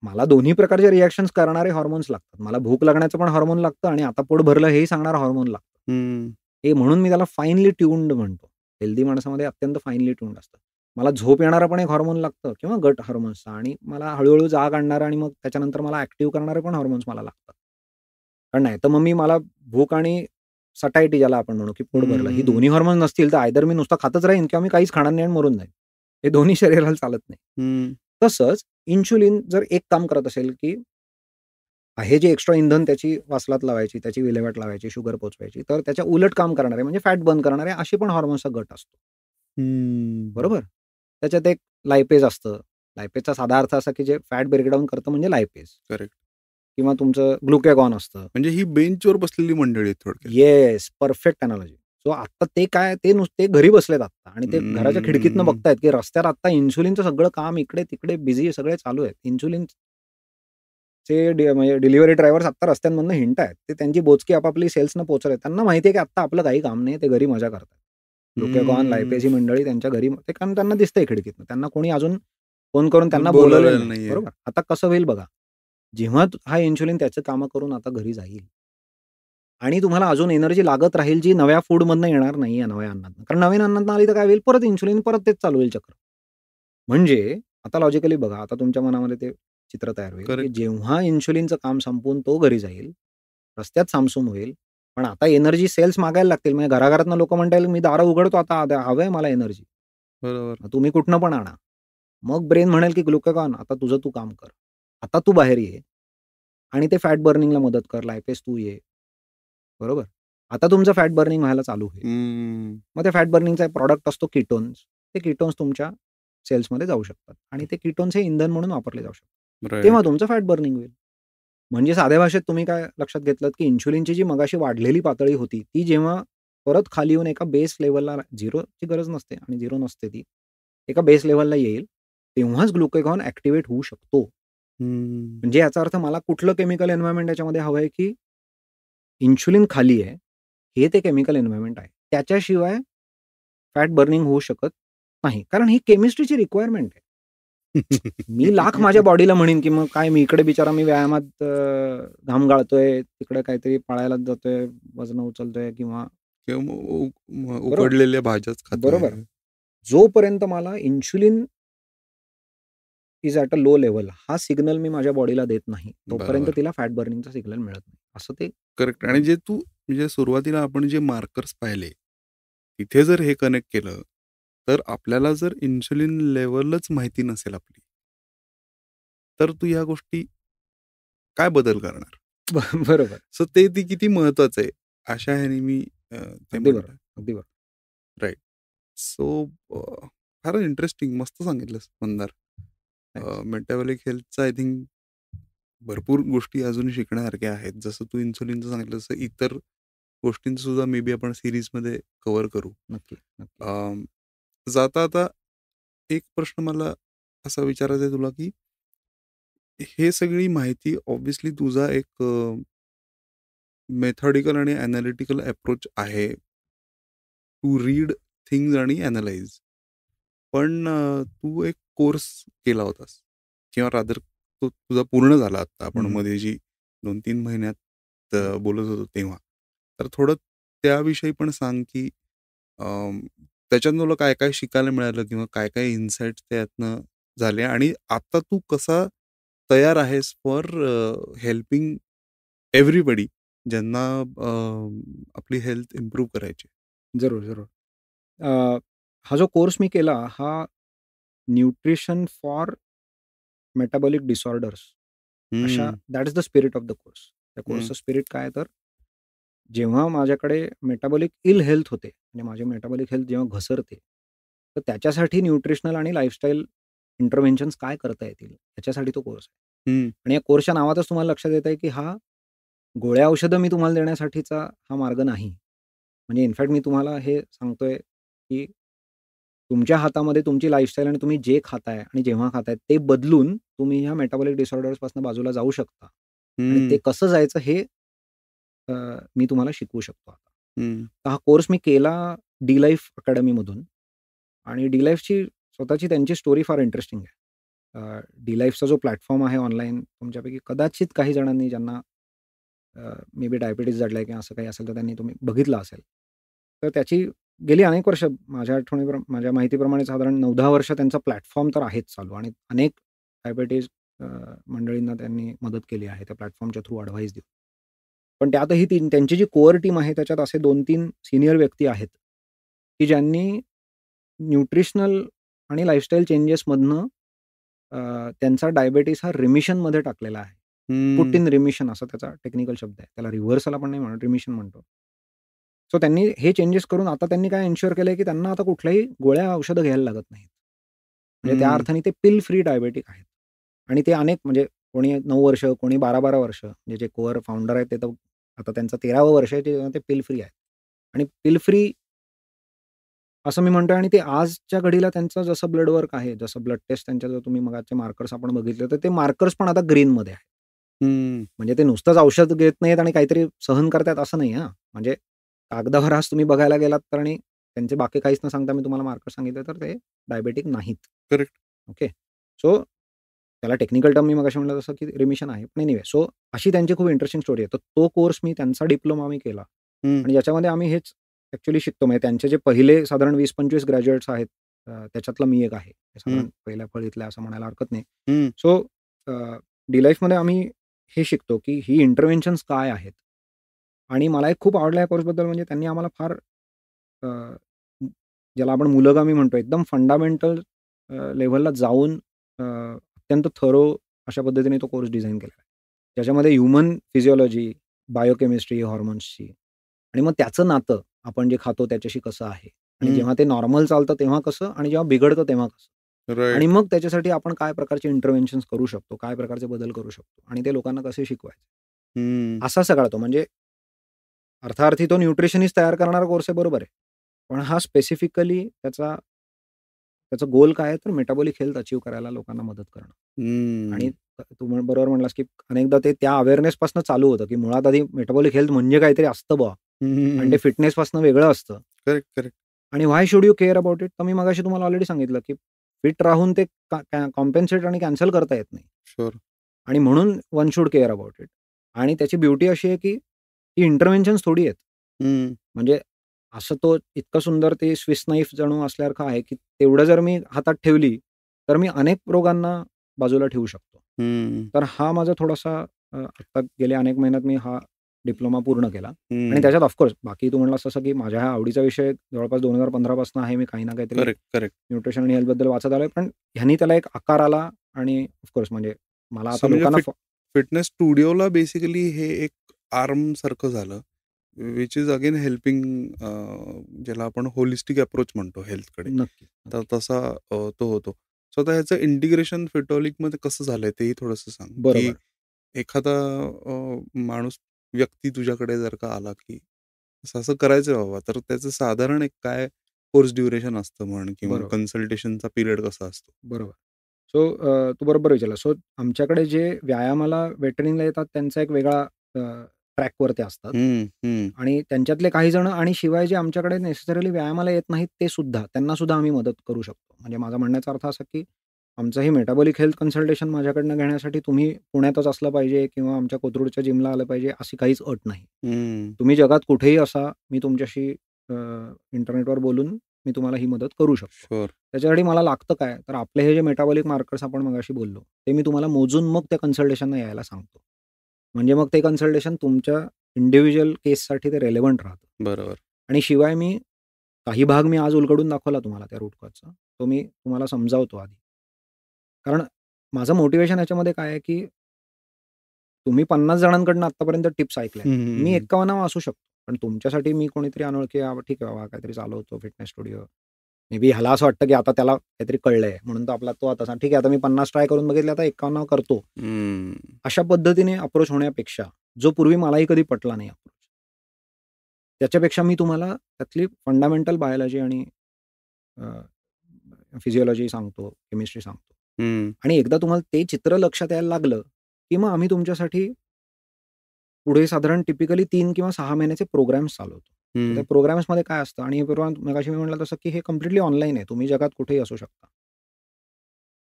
मला दोन्ही प्रकारचे रिएक्शन्स करणारे हॉर्मोन्स लागतात. मला भूक लागण्याचं पण हार्मोन लागतं आणि आता पोट भरलं हेही सांगणारं हार्मोन लागतं. हे म्हणून मी त्याला फाईनली ट्यून्ड म्हणतो. हेल्दी माणसामध्ये अत्यंत फाईनली ट्यून्ड असतं. मला झोप येणारं पण एक हार्मोन लागतं किंवा गट हार्मोन्सचं आणि मला हळू जाग आणणारं आणि मग त्याच्यानंतर मला ॲक्टिव्ह करणारे पण हार्मोन्स मला लागतात. कारण नाही तर मग मी मला भूक आणि सटायटी ज्याला आपण म्हणू, की पोट भरलं. ही दोन्ही हार्मोन्स नसतील तर आयदर मी नुसतं खातच राहीन किंवा मी काहीच खाणार नाही आणि मरून जाईन. हे दोन्ही शरीराला चालत नाही. तसंच इन्शुलिन जर एक काम करत असेल, की आहे जे एक्स्ट्रा इंधन त्याची वासलात लावायची, त्याची विल्हेवाट लावायची, शुगर पोहोचवायची, तर त्याच्या उलट काम करणारे म्हणजे फॅट बर्न करणारे असे पण हार्मोन्सचा गट असतो. बरोबर? त्याच्यात एक लायपेज असतं. लायपेजचा साधा अर्थ असा, की जे फॅट ब्रेकडाउन करतं म्हणजे लायपेज. करेक्ट. किंवा तुमचं ग्लुकॅगॉन असतं. म्हणजे ही बेंचवर बसलेली मंडळी आहेत थोडक्यात. Yes, perfect analogy. सो आत्ता ते काय ते नुसते घरी बसलेत आत्ता आणि ते घराच्या खिडकीतनं बघतायत, की रस्त्यावर आत्ता इन्शुलिनचं सगळं काम इकडे-तिकडे बिझी सगळे चालू आहेत. म्हणजे डिलिव्हरी ड्रायव्हर्स आत्ता रस्त्यांमधनं हिंडतायत. ते त्यांची बोचकी आपापली सेल्सनं पोहोचत त्यांना माहिती आहे, की आत्ता आपलं काही काम नाही. ते घरी मजा करतात. ग्लुकॅगॉन, लायपेज ही मंडळी त्यांच्या घरी ते कारण त्यांना दिसतंय खिडकीतनं. त्यांना कोणी अजून फोन करून त्यांना बोलवलेलं नाही. बरोबर. आता कसं होईल बघा. जेव्हा हा इन्शुलिन त्याचं कामं करून आता घरी जाईल आणि तुम्हाला अजून एनर्जी लागत राहील, जी नव्या फूडमधनं येणार नाहीये, नव्या अन्नातनं. कारण नवीन अन्नातनं आली तर काय होईल, परत इन्शुलिन, परत तेच चालू होईल चक्र. म्हणजे आता लॉजिकली बघा, आता तुमच्या मनामध्ये ते चित्र तयार होईल, की करेक्ट. जेव्हा इन्शुलिनचं काम संपवून तो घरी जाईल, रस्त्यात सामसूम होईल, पण आता एनर्जी सेल्स मागायला लागतील. म्हणजे घराघरातनं लोकं म्हणतील, "मी दारं उघडतो आता, हवंय मला एनर्जी." बरोबर. मग तुम्ही कुठनं पण आणा. मग ब्रेन म्हणेल, की ग्लुकागॉन आता तुझं तू काम कर. आता तू बाहेर ये आणि ते फॅट बर्निंगला मदत कर. लायपेज तू ये. बरोबर? आता तुमचं फॅट बर्निंग व्हायला चालू होईल. मग त्या फॅट बर्निंगचा एक प्रॉडक्ट असतो कीटोन्स. ते कीटोन्स तुमच्या सेल्समध्ये जाऊ शकतात आणि ते कीटोन्स हे इंधन म्हणून वापरले जाऊ शकतात. तेव्हा राइट. तुमचं फॅट बर्निंग होईल. म्हणजे साध्या भाषेत तुम्ही काय लक्षात घेतलत, की इन्शुलिनची जी मगाशी वाढलेली पातळी होती, ती जेव्हा परत खाली येऊन एका बेस लेव्हलला 0ची गरज नसते आणि 0 नसते ती. एका बेस लेव्हलला येईल, तेव्हाच ग्लुकेगॉन ॲक्टिव्हेट होऊ शकतो. म्हणजे याचा अर्थ मला कुठलं केमिकल एन्व्हायर्नमेंट याच्यामध्ये हवं आहे, की इन्शुलिन खाली आहे, हे ते केमिकल एन्व्हायर्नमेंट आहे. त्याच्याशिवाय फॅट बर्निंग होऊ शकत नाही. कारण ही केमिस्ट्रीची रिक्वायरमेंट आहे. मी लाख माझ्या बॉडीला म्हणेन, की मग काय मी इकडे बिचारा मी व्यायामात घाम गाळतोय, तिकडे काहीतरी पळायला जातोय, वजनं उचलतोय किंवा किंवा बरोबर, उकडलेल्या भाज्याच खातोय. बरोबर. जोपर्यंत मला insulin is at a low level हा सिग्नल मी माझ्या बॉडीला देत नाही, तोपर्यंत बरोबर. तिला फॅट बर्निंगचा सिग्नल मिळत नाही. असं ते करेक्ट. आणि जे तू म्हणजे सुरुवातीला आपण जे मार्कर्स पाहिले, तिथे जर हे कनेक्ट केलं, तर आपल्याला जर इन्शुलिन लेव्हलच माहिती नसेल आपली, तर तू ह्या गोष्टी काय बदल करणार? बरोबर. सो ती किती महत्वाचं आहे. अशा ह्याने मी ते अगदी बरोबर, म्हणतोय. अगदी बरोबर. राइट. सो फारच इंटरेस्टिंग मस्त सांगितलंस मंदार. थँक्स. मेटाबॉलिक हेल्थचं आय थिंक भरपूर गोष्टी अजून शिकण्यासारख्या आहेत. जसं तू इन्सुलिनचं सांगितलं तसं इतर गोष्टींचं सुद्धा मे बी आपण सीरीजमध्ये कव्हर करू. नक्की, नक्की. अं, जाता एक प्रश्न मला असा विचारायचा आहे तुला, की हे सगळी माहिती ऑब्व्हियसली तुझा एक मेथॉडिकल आणि एनालिटिकल अप्रोच आहे टू रीड थिंग्ज आणि ॲनलाईज. पण तू एक कोर्स केला होतास किंवा रादर तो तुझा पूर्ण झाला आत्ता आपण हं, मध्ये जी 2-3 महिन्यात हो. बोलत होतो तेव्हा. तर थोडं त्याविषयी पण सांग, की अं, त्याच्यातून तुला काय-काय शिकायला मिळालं किंवा काय-काय इन्साईट्स त्यातनं झाले आणि आता तू कसा तयार आहेस फॉर हेल्पिंग एव्हरीबडी ज्यांना आपली हेल्थ इम्प्रूव्ह करायची आहे? जरूर, जरूर. अ, हा जो कोर्स मी केला, हा न्यूट्रिशन फॉर मेटाबॉलिक डिसऑर्डर्स अशा हं, that is the spirit of the course. त्या हं, कोर्सचं स्पिरिट काय आहे तर जेव्हा माझ्याकडे मेटाबॉलिक इल हेल्थ होते, म्हणजे माझी मेटाबॉलिक हेल्थ जेव्हा घसरते, तर त्याच्यासाठी न्यूट्रिशनल आणि लाईफस्टाईल इंटरव्हेन्शन्स काय करता येतील, याच्यासाठी तो कोर्स आहे. हं, आणि या कोर्सच्या नावातच तुम्हाला लक्षात येतंय, की हा गोळ्या औषधं मी तुम्हाला देण्यासाठीचा हा मार्ग नाही. म्हणजे इनफॅक्ट मी तुम्हाला हे सांगतोय, की तुमच्या हातामध्ये तुमची लाईफस्टाईल आणि तुम्ही जे खाताय आणि जेव्हा खाताय ते बदलून तुम्ही ह्या मेटाबॉलिक डिसऑर्डर्सपासून बाजूला जाऊ शकता. आणि ते हं, कसं जायचं हे अ, मी तुम्हाला शिकवू शकतो आता. हं, तर हा कोर्स मी केला डी-लाईफ अकॅडमीमधून आणि डी-लाईफची स्वतःची त्यांची स्टोरी फार इंटरेस्टिंग आहे. डी-लाईफचा जो प्लॅटफॉर्म आहे ऑनलाईन तुमच्यापैकी कदाचित काही जणांनी ज्यांना मे बी डायबिटीज जडलाय किंवा असं काही असेल तर त्यांनी तुम्ही बघितलं असेल. तर त्याची गेली अनेक वर्ष माझ्या माहितीप्रमाणे साधारण 9-10 वर्ष त्यांचा प्लॅटफॉर्म तर आहेच चालू आणि अनेक डायबिटीज मंडळींना त्यांनी मदत केली आहे त्या प्लॅटफॉर्मच्या थ्रू ॲडव्हाइस देऊन. पण त्यातही त्यांची जी कोअर टीम आहे त्याच्यात असे 2-3 सीनियर व्यक्ती आहेत, की ज्यांनी न्यूट्रिशनल आणि लाईफस्टाईल चेंजेसमधनं त्यांचा डायबिटीज हा रिमिशनमध्ये टाकलेला आहे. पुट हं, इन रिमिशन असा त्याचा टेक्निकल शब्द आहे. त्याला रिव्हर्सल आपण नाही म्हणत, रिमिशन म्हणतो. सो त्यांनी हे चेंजेस करून आता त्यांनी काय एन्शुअर केलंय, की त्यांना आता कुठल्याही गोळ्या औषधं घ्यायला लागत नाहीत. म्हणजे त्या हं, अर्थाने ते पिल फ्री डायबेटिक आहेत. आणि ते अनेक म्हणजे कोणी 9 वर्ष, कोणी 12-12 वर्ष म्हणजे जे कोअर फाउंडर आहेत ते तर आता त्यांचं 13वं वर्ष आहे ते पिल फ्री आहेत. आणि पिल फ्री असं मी म्हणतोय आणि ते आजच्या घडीला त्यांचं जसं ब्लड वर्क आहे, जसं ब्लड टेस्ट त्यांच्या जर तुम्ही मगाचे मार्कर्स आपण बघितले, तर ते मार्कर्स पण आता ग्रीनमध्ये आहेत. हं. म्हणजे ते नुसतंच औषध घेत नाहीत आणि काहीतरी सहन करतायत असं नाही हां. म्हणजे कागदावर आज तुम्ही बघायला गेलात तर आणि त्यांचे बाकी काहीच न सांगता मी तुम्हाला मार्कर्स सांगितले, तर ते डायबेटिक नाहीत. करेक्ट. ओके. सो त्याला टेक्निकल टर्म मी मगाशी म्हटलं तसं की रिमिशन आहे. पण एनिवे सो अशी त्यांची खूप इंटरेस्टिंग स्टोरी आहे. तर तो कोर्स मी त्यांचा डिप्लोमा मी केला हं, आणि याच्यामध्ये आम्ही हेच ॲक्चुअली शिकतो. म्हणजे त्यांचे जे पहिले साधारण 20-25 ग्रॅज्युएट्स आहेत त्याच्यातला मी एक आहे. हं, साधारण पहिल्या फळीतल्या असं म्हणायला हरकत नाही. हं, सो डी-लाईफमध्ये आम्ही हे शिकतो की ही इंटरव्हेन्शन्स काय आहेत? आणि मला एक खूप आवडलं या कोर्सबद्दल म्हणजे त्यांनी आम्हाला फार अ, ज्याला आपण मूलगामी म्हणतो एकदम फंडामेंटल लेव्हलला जाऊन अत्यंत थरो अशा पद्धतीने तो कोर्स डिझाइन केला आहे. ज्याच्यामध्ये ह्युमन फिजिओलॉजी, बायोकेमिस्ट्री, हॉर्मोन्सची आणि मग त्याचं नातं आपण जे खातो त्याच्याशी कसं आहे आणि हं. जेव्हा ते नॉर्मल चालतं तेव्हा कसं आणि जेव्हा बिघडतं तेव्हा कसं आणि राइट. मग त्याच्यासाठी आपण काय प्रकारचे इंटरव्हेन्शन्स करू शकतो, काय प्रकारचे बदल करू शकतो आणि ते लोकांना कसे शिकवायचे. हं, असा सगळा तो म्हणजे अर्थार्थी तो न्यूट्रिशनिस्ट तयार करणारा कोर्स आहे बरोबर आहे. पण हा स्पेसिफिकली त्याचा गोल काय आहे तर मेटाबॉलिक हेल्थ अचीव्ह करायला लोकांना मदत करणं. आणि हं. तू बरोबर म्हणलास, की अनेकदा ते त्या अवेअरनेसपासून चालू होतं, की मुळात आधी मेटाबॉलिक हेल्थ म्हणजे काहीतरी असतं बुवा हं, हं, आणि हं. ते फिटनेसपासून वेगळं असतं. Correct, correct. आणि why should you care about it? तर मी मगाशी तुम्हाला ऑलरेडी सांगितलं, की फिट राहून ते कॉम्पेन्सेट आणि कॅन्सल करता येत नाही. शुअर. आणि म्हणून one should care about it. आणि त्याची ब्युटी अशी आहे, की ही इंटरव्हेन्शन्स थोडी आहेत. हं, म्हणजे असं तो इतकं सुंदर ते स्विस नाईफ जणू असल्यासारखं आहे, की तेवढं जर मी हातात ठेवली, तर मी अनेक रोगांना बाजूला ठेवू शकतो. हं. तर हा माझा थोडासा आता गेल्या अनेक महिन्यात मी हा डिप्लोमा पूर्ण केला. आणि हं. त्याच्यात ऑफकोर्स बाकी तू म्हणलास तसं की माझ्या हा आवडीचा विषय जवळपास 2015 पासून आहे. मी काही ना काहीतरी करेक्ट, करेक्ट. न्यूट्रिशन आणि हेल्थबद्दल वाचत आलोय. पण ह्यानी त्याला एक आकार आला आणि ऑफकोर्स म्हणजे मला सो आता म्हणजे लोकांना फिटनेस स्टुडिओला बेसिकली हे एक आर्मसारखं झालं, व्हिच इज अगेन हेल्पिंग ज्याला आपण होलिस्टिक अप्रोच म्हणतो हेल्थकडे. नक्की, तर नक्की. तसा तो होतो. सो आता ह्याचं इंटिग्रेशन फिटोलिकमध्ये कसं झालंय तेही थोडंसं सांग, की बरोबर. एखादा माणूस, व्यक्ती तुझ्याकडे जर का आला, की असं-असं करायचंय बाबा, तर त्याचं साधारण एक काय कोर्स ड्युरेशन असतं म्हण किंवा बरोबर. कन्सल्टेशनचा पिरियड कसा असतो? बरोबर. सो तू बरोबर विचारलं. सो आमच्याकडे जे व्यायामाला वेटरिंगला येतात त्यांचा एक वेगळा ट्रॅकवर ते असतात. हं, हं. आणि त्यांच्यातले काही जण आणि शिवाय जे आमच्याकडे नेसेसरीली व्यायामाला येत नाहीत ते सुद्धा, त्यांना सुद्धा आम्ही मदत करू शकतो. म्हणजे माझा म्हणण्याचा अर्थ असा की आमचं हे मेटाबॉलिक हेल्थ कन्सल्टेशन माझ्याकडनं घेण्यासाठी तुम्ही पुण्यातच असलं पाहिजे किंवा आमच्या कोथरूडच्या जिमला आलं पाहिजे अशी काहीच अट नाही. हं. तुम्ही जगात कुठेही असा, मी तुमच्याशी इंटरनेटवर बोलून मी तुम्हाला ही मदत करू शकतो. शुअर. त्याच्यासाठी मला लागतं काय, तर आपले हे जे मेटाबॉलिक मार्कर्स आपण मगाशी बोललो, ते मी तुम्हाला मोजून मग त्या कन्सल्टेशनला यायला सांगतो. म्हणजे मग ते कन्सल्टेशन तुमच्या इंडिव्हिज्युअल केससाठी ते रेलेव्हंट राहतं. बरोबर. आणि शिवाय मी काही भाग मी आज उलगडून दाखवला तुम्हाला त्या रूट कॉजचा. तो मी तुम्हाला समजावतो आधी. कारण माझं मोटिव्हेशन याच्यामध्ये काय आहे, की तुम्ही 50 जणांकडून आत्तापर्यंत टिप्स ऐकल्यात. हं, हं, मी हं. 51वा असू शकतो. पण तुमच्यासाठी मी कोणीतरी अनोळखी ठीक आहे बाबा काहीतरी चालवतो फिटनेस स्टुडिओ. मे बी ह्याला असं वाटतं, की आता त्याला काहीतरी कळलंय म्हणून तो आपला तो आता ठीक आहे आता मी 50 ट्राय करून बघितले आता 51 करतो. हं. अशा पद्धतीने अप्रोच होण्यापेक्षा, जो पूर्वी मलाही कधी पटला नाही अप्रोच. त्याच्यापेक्षा मी तुम्हाला त्यातली फंडामेंटल बायोलॉजी आणि फिजिओलॉजी सांगतो, केमिस्ट्री सांगतो. हं. आणि एकदा तुम्हाला ते चित्र लक्षात यायला लागलं, की मग आम्ही तुमच्यासाठी पुढे साधारण टिपिकली 3 किंवा 6 महिन्याचे प्रोग्राम्स चालवतो. तर त्या हं. प्रोग्राम्समध्ये काय असतं आणि हे प्रोग्राम मगाशी मी म्हटलं तसं, की हे कंप्लीटली ऑनलाईन आहे. तुम्ही जगात कुठेही असू शकता.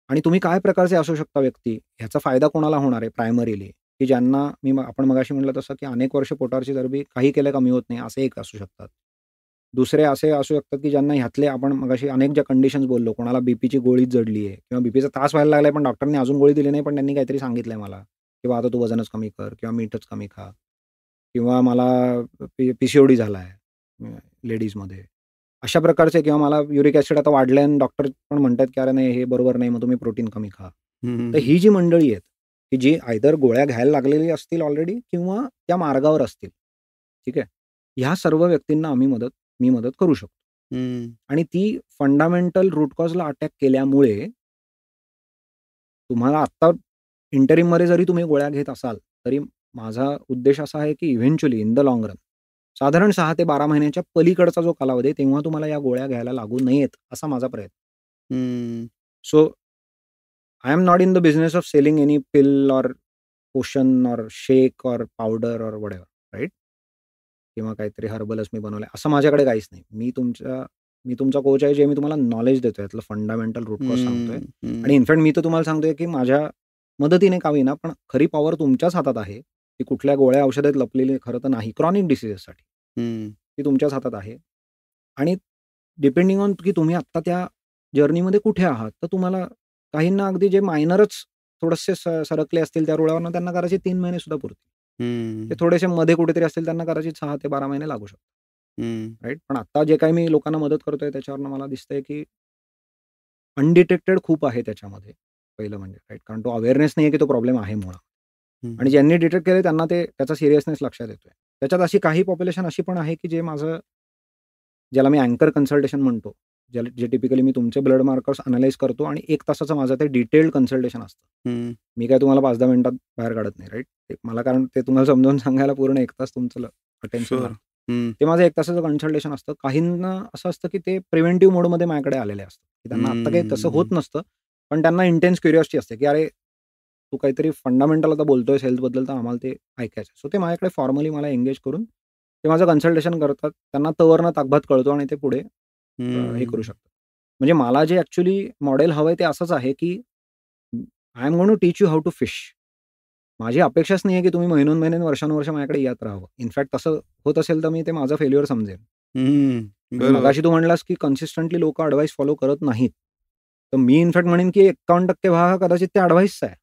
आणि तुम्ही काय प्रकारचे असू शकता व्यक्ती, ह्याचा फायदा कोणाला होणार आहे प्रायमरीली, की ज्यांना आपण मगाशी म्हटलं तसं, की अनेक वर्ष पोटावरची चरबी काही केलं कमी होत नाही, असे एक असू शकतात. दुसरे असे असू शकतात, की ज्यांना ह्यातले आपण मगाशी अनेक ज्या कंडिशन्स बोललो, कोणाला बीपीची गोळीच जडली आहे किंवा बीपीचा त्रास व्हायला लागलाय, पण डॉक्टरने अजून गोळी दिली नाही, पण त्यांनी काहीतरी सांगितलंय मला, की आता तू वजनच कमी कर किंवा मीठच कमी खा किंवा मला पी-सी-ओ-डी झालाय लेडीजमध्ये. अशा प्रकारचे किंवा मला युरिक ॲसिड आता वाढलंय आणि डॉक्टर पण म्हणतात, की "अरे नाही, हे बरोबर नाही, मग तुम्ही प्रोटीन कमी खा." हं, हं, तर हं. ही जी मंडळी आहेत, की जी आयदर गोळ्या घ्यायला लागलेली असतील ऑलरेडी किंवा त्या मार्गावर असतील. ठीक आहे. ह्या सर्व व्यक्तींना मी मदत करू शकतो. हं. आणि ती फंडामेंटल रूट कॉजला अटॅक केल्यामुळे तुम्हाला आत्ता इंटरिममध्ये जरी तुम्ही गोळ्या घेत असाल, तरी माझा उद्देश असा आहे, की eventually in the long run साधारण 6 ते 12 महिन्यांच्या पलीकडचा जो कालावधी आहे, तेव्हा तुम्हाला या गोळ्या घ्यायला लागू नयेत, असा माझा प्रयत्न. हं. So I am not in the business of selling any pill or potion or shake or powder or whatever, right? किंवा काहीतरी हर्बलच मी बनवलंय, असं माझ्याकडे काहीच नाही. मी तुमचा कोच आहे, जे मी तुम्हाला नॉलेज देतोय, यातलं फंडामेंटल रूट कॉज सांगतोय. हं, हं. आणि इनफॅक्ट मी तर तुम्हाला सांगतोय, की माझ्या मदतीने का होईना, पण खरी पॉवर तुमच्याच हातात आहे. ती कुठल्या गोळ्या औषधात लपलेली खरं तर नाही. क्रॉनिक डिसीजेससाठी. हं. ती तुमच्याच हातात आहे. आणि डिपेंडिंग ऑन की तुम्ही आत्ता त्या जर्नीमध्ये कुठे आहात, तर तुम्हाला काहींना अगदी जे मायनरच थोडेसे सरकले असतील त्या रुळावरनं त्यांना कदाचित 3 महिने सुद्धा पुरतील. ते हं. थोडेसे मध्ये कुठेतरी असतील त्यांना कदाचित 6 ते 12 महिने लागू शकतात. हं. राइट? पण आता जे काही मी लोकांना मदत करतोय त्याच्यावरनं मला दिसतंय, की अनडिटेक्टेड खूप आहे त्याच्यामध्ये. पहिलं म्हणजे राइट. कारण तो अवेअरनेस नाहीये, की तो प्रॉब्लेम आहे मुळात. हं, आणि हं. ज्यांनी डिटेक्ट केले त्यांना त्याचा सीरियसनेस लक्षात येतोय. त्याच्यात अशी काही पॉप्युलेशन अशी पण आहे, की जे माझं ज्याला मी अँकर कन्सल्टेशन म्हणतो. जे टिपिकली मी तुमचे ब्लड मार्कर्स अॅनलाईज करतो आणि 1 तासाचं माझं ते डिटेल्ड कन्सल्टेशन असतं. हं. मी काय तुम्हाला 5-10 मिनिटात बाहेर काढत नाही, राइट? मला कारण ते तुम्हाला समजावून सांगायला पूर्ण 1 तास तुमचं अटेन्शन शुअर. लागतं. हं. ते माझं 1 तासाचं कन्सल्टेशन असतं. काहींना असं असतं, की ते प्रिव्हेंटिव्ह मोडमध्ये माझ्याकडे आलेले असतात, की त्यांना आत्ता काही तसं होत हं. नसतं. पण त्यांना इंटेन्स क्युरिओसिटी असते, की "अरे, तू काहीतरी फंडामेंटल आता बोलतोयस हेल्थबद्दल, तर आम्हाला ते ऐकायचं आहे." सो ते माझ्याकडे फॉर्मली मला एंगेज करून ते माझं कन्सल्टेशन करतात. त्यांना तोवरनं ताकद कळतो आणि ते पुढे हे करू हं. शकतात. म्हणजे मला जे ॲक्चुअली मॉडेल हवंय ते असंच आहे, की I am going to teach you how to fish. माझी अपेक्षाच नाही आहे, की तुम्ही महिनोन-महिने, वर्षानुवर्ष माझ्याकडे येत राहावं. इनफॅक्ट तसं होत असेल, तर मी ते माझं फेल्युअर समजेन. हं. आणि बरोबर. मगाशी तू म्हणलास, की कन्सिस्टंटली लोकं एडव्हाइस फॉलो करत नाहीत. तर मी इनफॅक्ट म्हणेन, की 51% भाग हा कदाचित त्या एडव्हाइसचा आहे.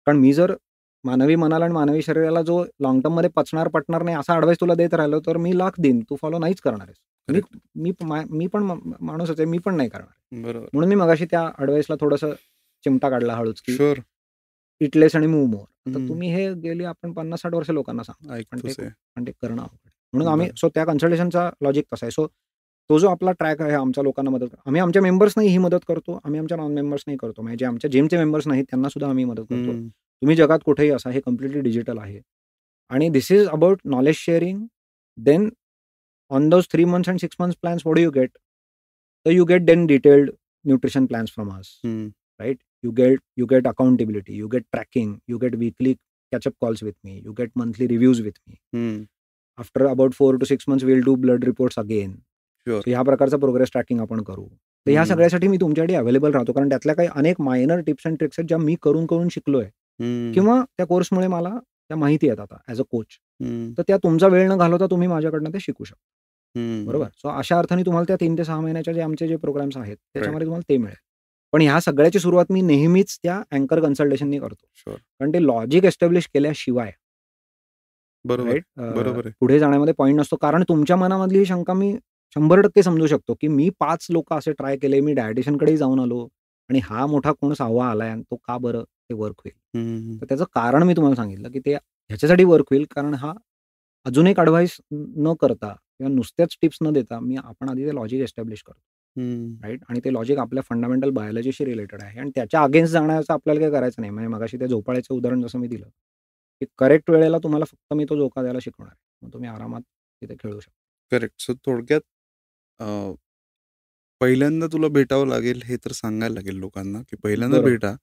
कारण मी जर मानवी मनाला आणि मानवी शरीराला जो लॉंग टर्ममध्ये पटणार नाही असा ॲडवाईस तुला देत राहिलो तर मी लाख देईन, तू फॉलो नाहीच करणार आहेस. मी पण माणूसच आहे, मी पण नाही करणार. बरोबर. म्हणून मी मगाशी त्या ॲडवाईसला थोडंसं चिमटा काढला हळूच, की शुअर. इट लेस आणि मूव्ह मोर. आता तुम्ही हे गेली आपण 50-60 वर्ष लोकांना सांगतो, ऐकतोच आहे. पण ते करणं अवघड आहे. म्हणून आम्ही त्या कन्सल्टेशनचा लॉजिक तसा आहे. तो जो आपला ट्रॅक आहे आमच्या लोकांना मदत आम्ही आमच्या मेंबर्सनाही ही मदत करतो, आम्ही आमच्या नॉन मेंबर्सनाही करतो. म्हणजे जे आमच्या जिमचे मेंबर्स नाहीत त्यांना सुद्धा आम्ही मदत करतो. तुम्ही जगात कुठेही असा, हे कम्प्लिटली डिजिटल आहे. आणि this is about knowledge sharing. Then on those 3 months and 6 months plans, what do you get? So you get then detailed nutrition plans from us, right? You get accountability, you get tracking, you get weekly catch-up calls with me, you get monthly reviews with me. After about 4 to 6 months, we'll do blood reports again. Sure. So ह्या प्रकारचा प्रोग्रेस ट्रॅकिंग आपण करू. तर ह्या सगळ्यासाठी मी तुमच्यासाठी अवेलेबल राहतो, कारण त्यातल्या काही अनेक मायनर टिप्स अँड ट्रिक्स आहेत ज्या मी करून शिकलोय, किंवा त्या कोर्समुळे मला त्या माहिती आहेत आता ॲज अ कोच. तर त्या तुमचा वेळ न घालवता तुम्ही माझ्याकडनं ते शिकू शकता. बरोबर. सो अशा अर्थाने तुम्हाला त्या 3 ते 6 महिन्याच्या जे आमचे प्रोग्राम्स आहेत त्याच्यामध्ये तुम्हाला ते मिळेल. पण ह्या सगळ्याची सुरुवात मी नेहमीच त्या अँकर कन्सल्टेशननी करतो. कारण ते लॉजिक एस्टॅब्लिश केल्याशिवाय पुढे जाण्यामध्ये पॉईंट नसतो. कारण तुमच्या मनामधली ही शंका मी 100% समजू शकतो, की मी 5 लोक असे ट्राय केले, मी डायटिशियनकडेही जाऊन आलो आणि हा मोठा कोण 6वा आलाय आणि तो का बरं ते वर्क होईल. तर त्याचं कारण मी तुम्हाला सांगितलं, की ते ह्याच्यासाठी वर्क होईल, कारण हा अजून एक ॲडव्हाइस न करता किंवा नुसत्याच टिप्स न देता आपण आधी ते लॉजिक एस्टॅब्लिश करतो. राईट. आणि ते लॉजिक आपल्या फंडामेंटल बायोलॉजीशी रिलेटेड आहे आणि त्याच्या अगेन्स्ट जाण्याचं आपल्याला काही करायचं नाही. म्हणजे मगाशी त्या झोपाळ्याचं उदाहरण जसं मी दिलं, की करेक्ट वेळेला तुम्हाला फक्त मी तो झोका द्यायला शिकवणार आहे. मग तुम्ही आरामात तिथे खेळू शकता. करेक्ट. सो थोडक्यात पहिल्यांदा तुला भेटावं लागेल हे तर सांगायला लागेल लोकांना, की पहिल्यांदा भेटा,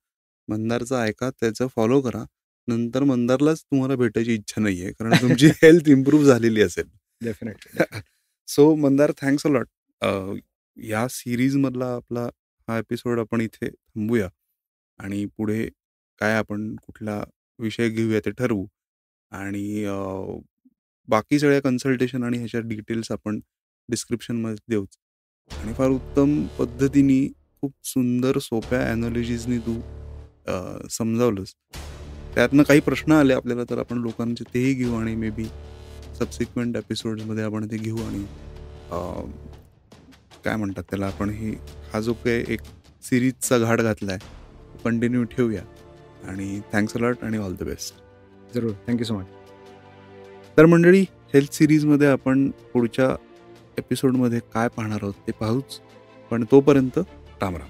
मंदारचं ऐका, त्याचं फॉलो करा. नंतर मंदारलाच तुम्हाला भेटायची इच्छा नाहीये, कारण तुमची हेल्थ इम्प्रूव्ह झालेली असेल. Definitely. So Mandar, thanks a lot. या सिरीजमधला आपला हा एपिसोड आपण इथे थांबूया आणि पुढे काय आपण कुठला विषय घेऊया ते ठरवू. आणि बाकी सगळ्या कन्सल्टेशन आणि ह्याच्या डिटेल्स आपण डिस्क्रिप्शनमध्ये देऊच. आणि फार उत्तम पद्धतीने खूप सुंदर सोप्या ॲनॉलॉजीजनी तू समजावलंस. त्यातनं काही प्रश्न आले आपल्याला तर आपण लोकांचे तेही घेऊ आणि मे बी सबसिक्वेंट एपिसोड्समध्ये आपण ते घेऊ आणि काय म्हणतात त्याला, आपण हा जो काही एक सिरीजचा घाट घातला आहे कंटिन्यू ठेवूया. आणि थँक्स अ लॉट आणि ऑल द बेस्ट. जरूर. Thank you so much. तर मंडळी, हेल्थ सिरीजमध्ये आपण पुढच्या एपिसोडमध्ये काय पाहणार आहोत ते पाहूच. पण तोपर्यंत राम राम.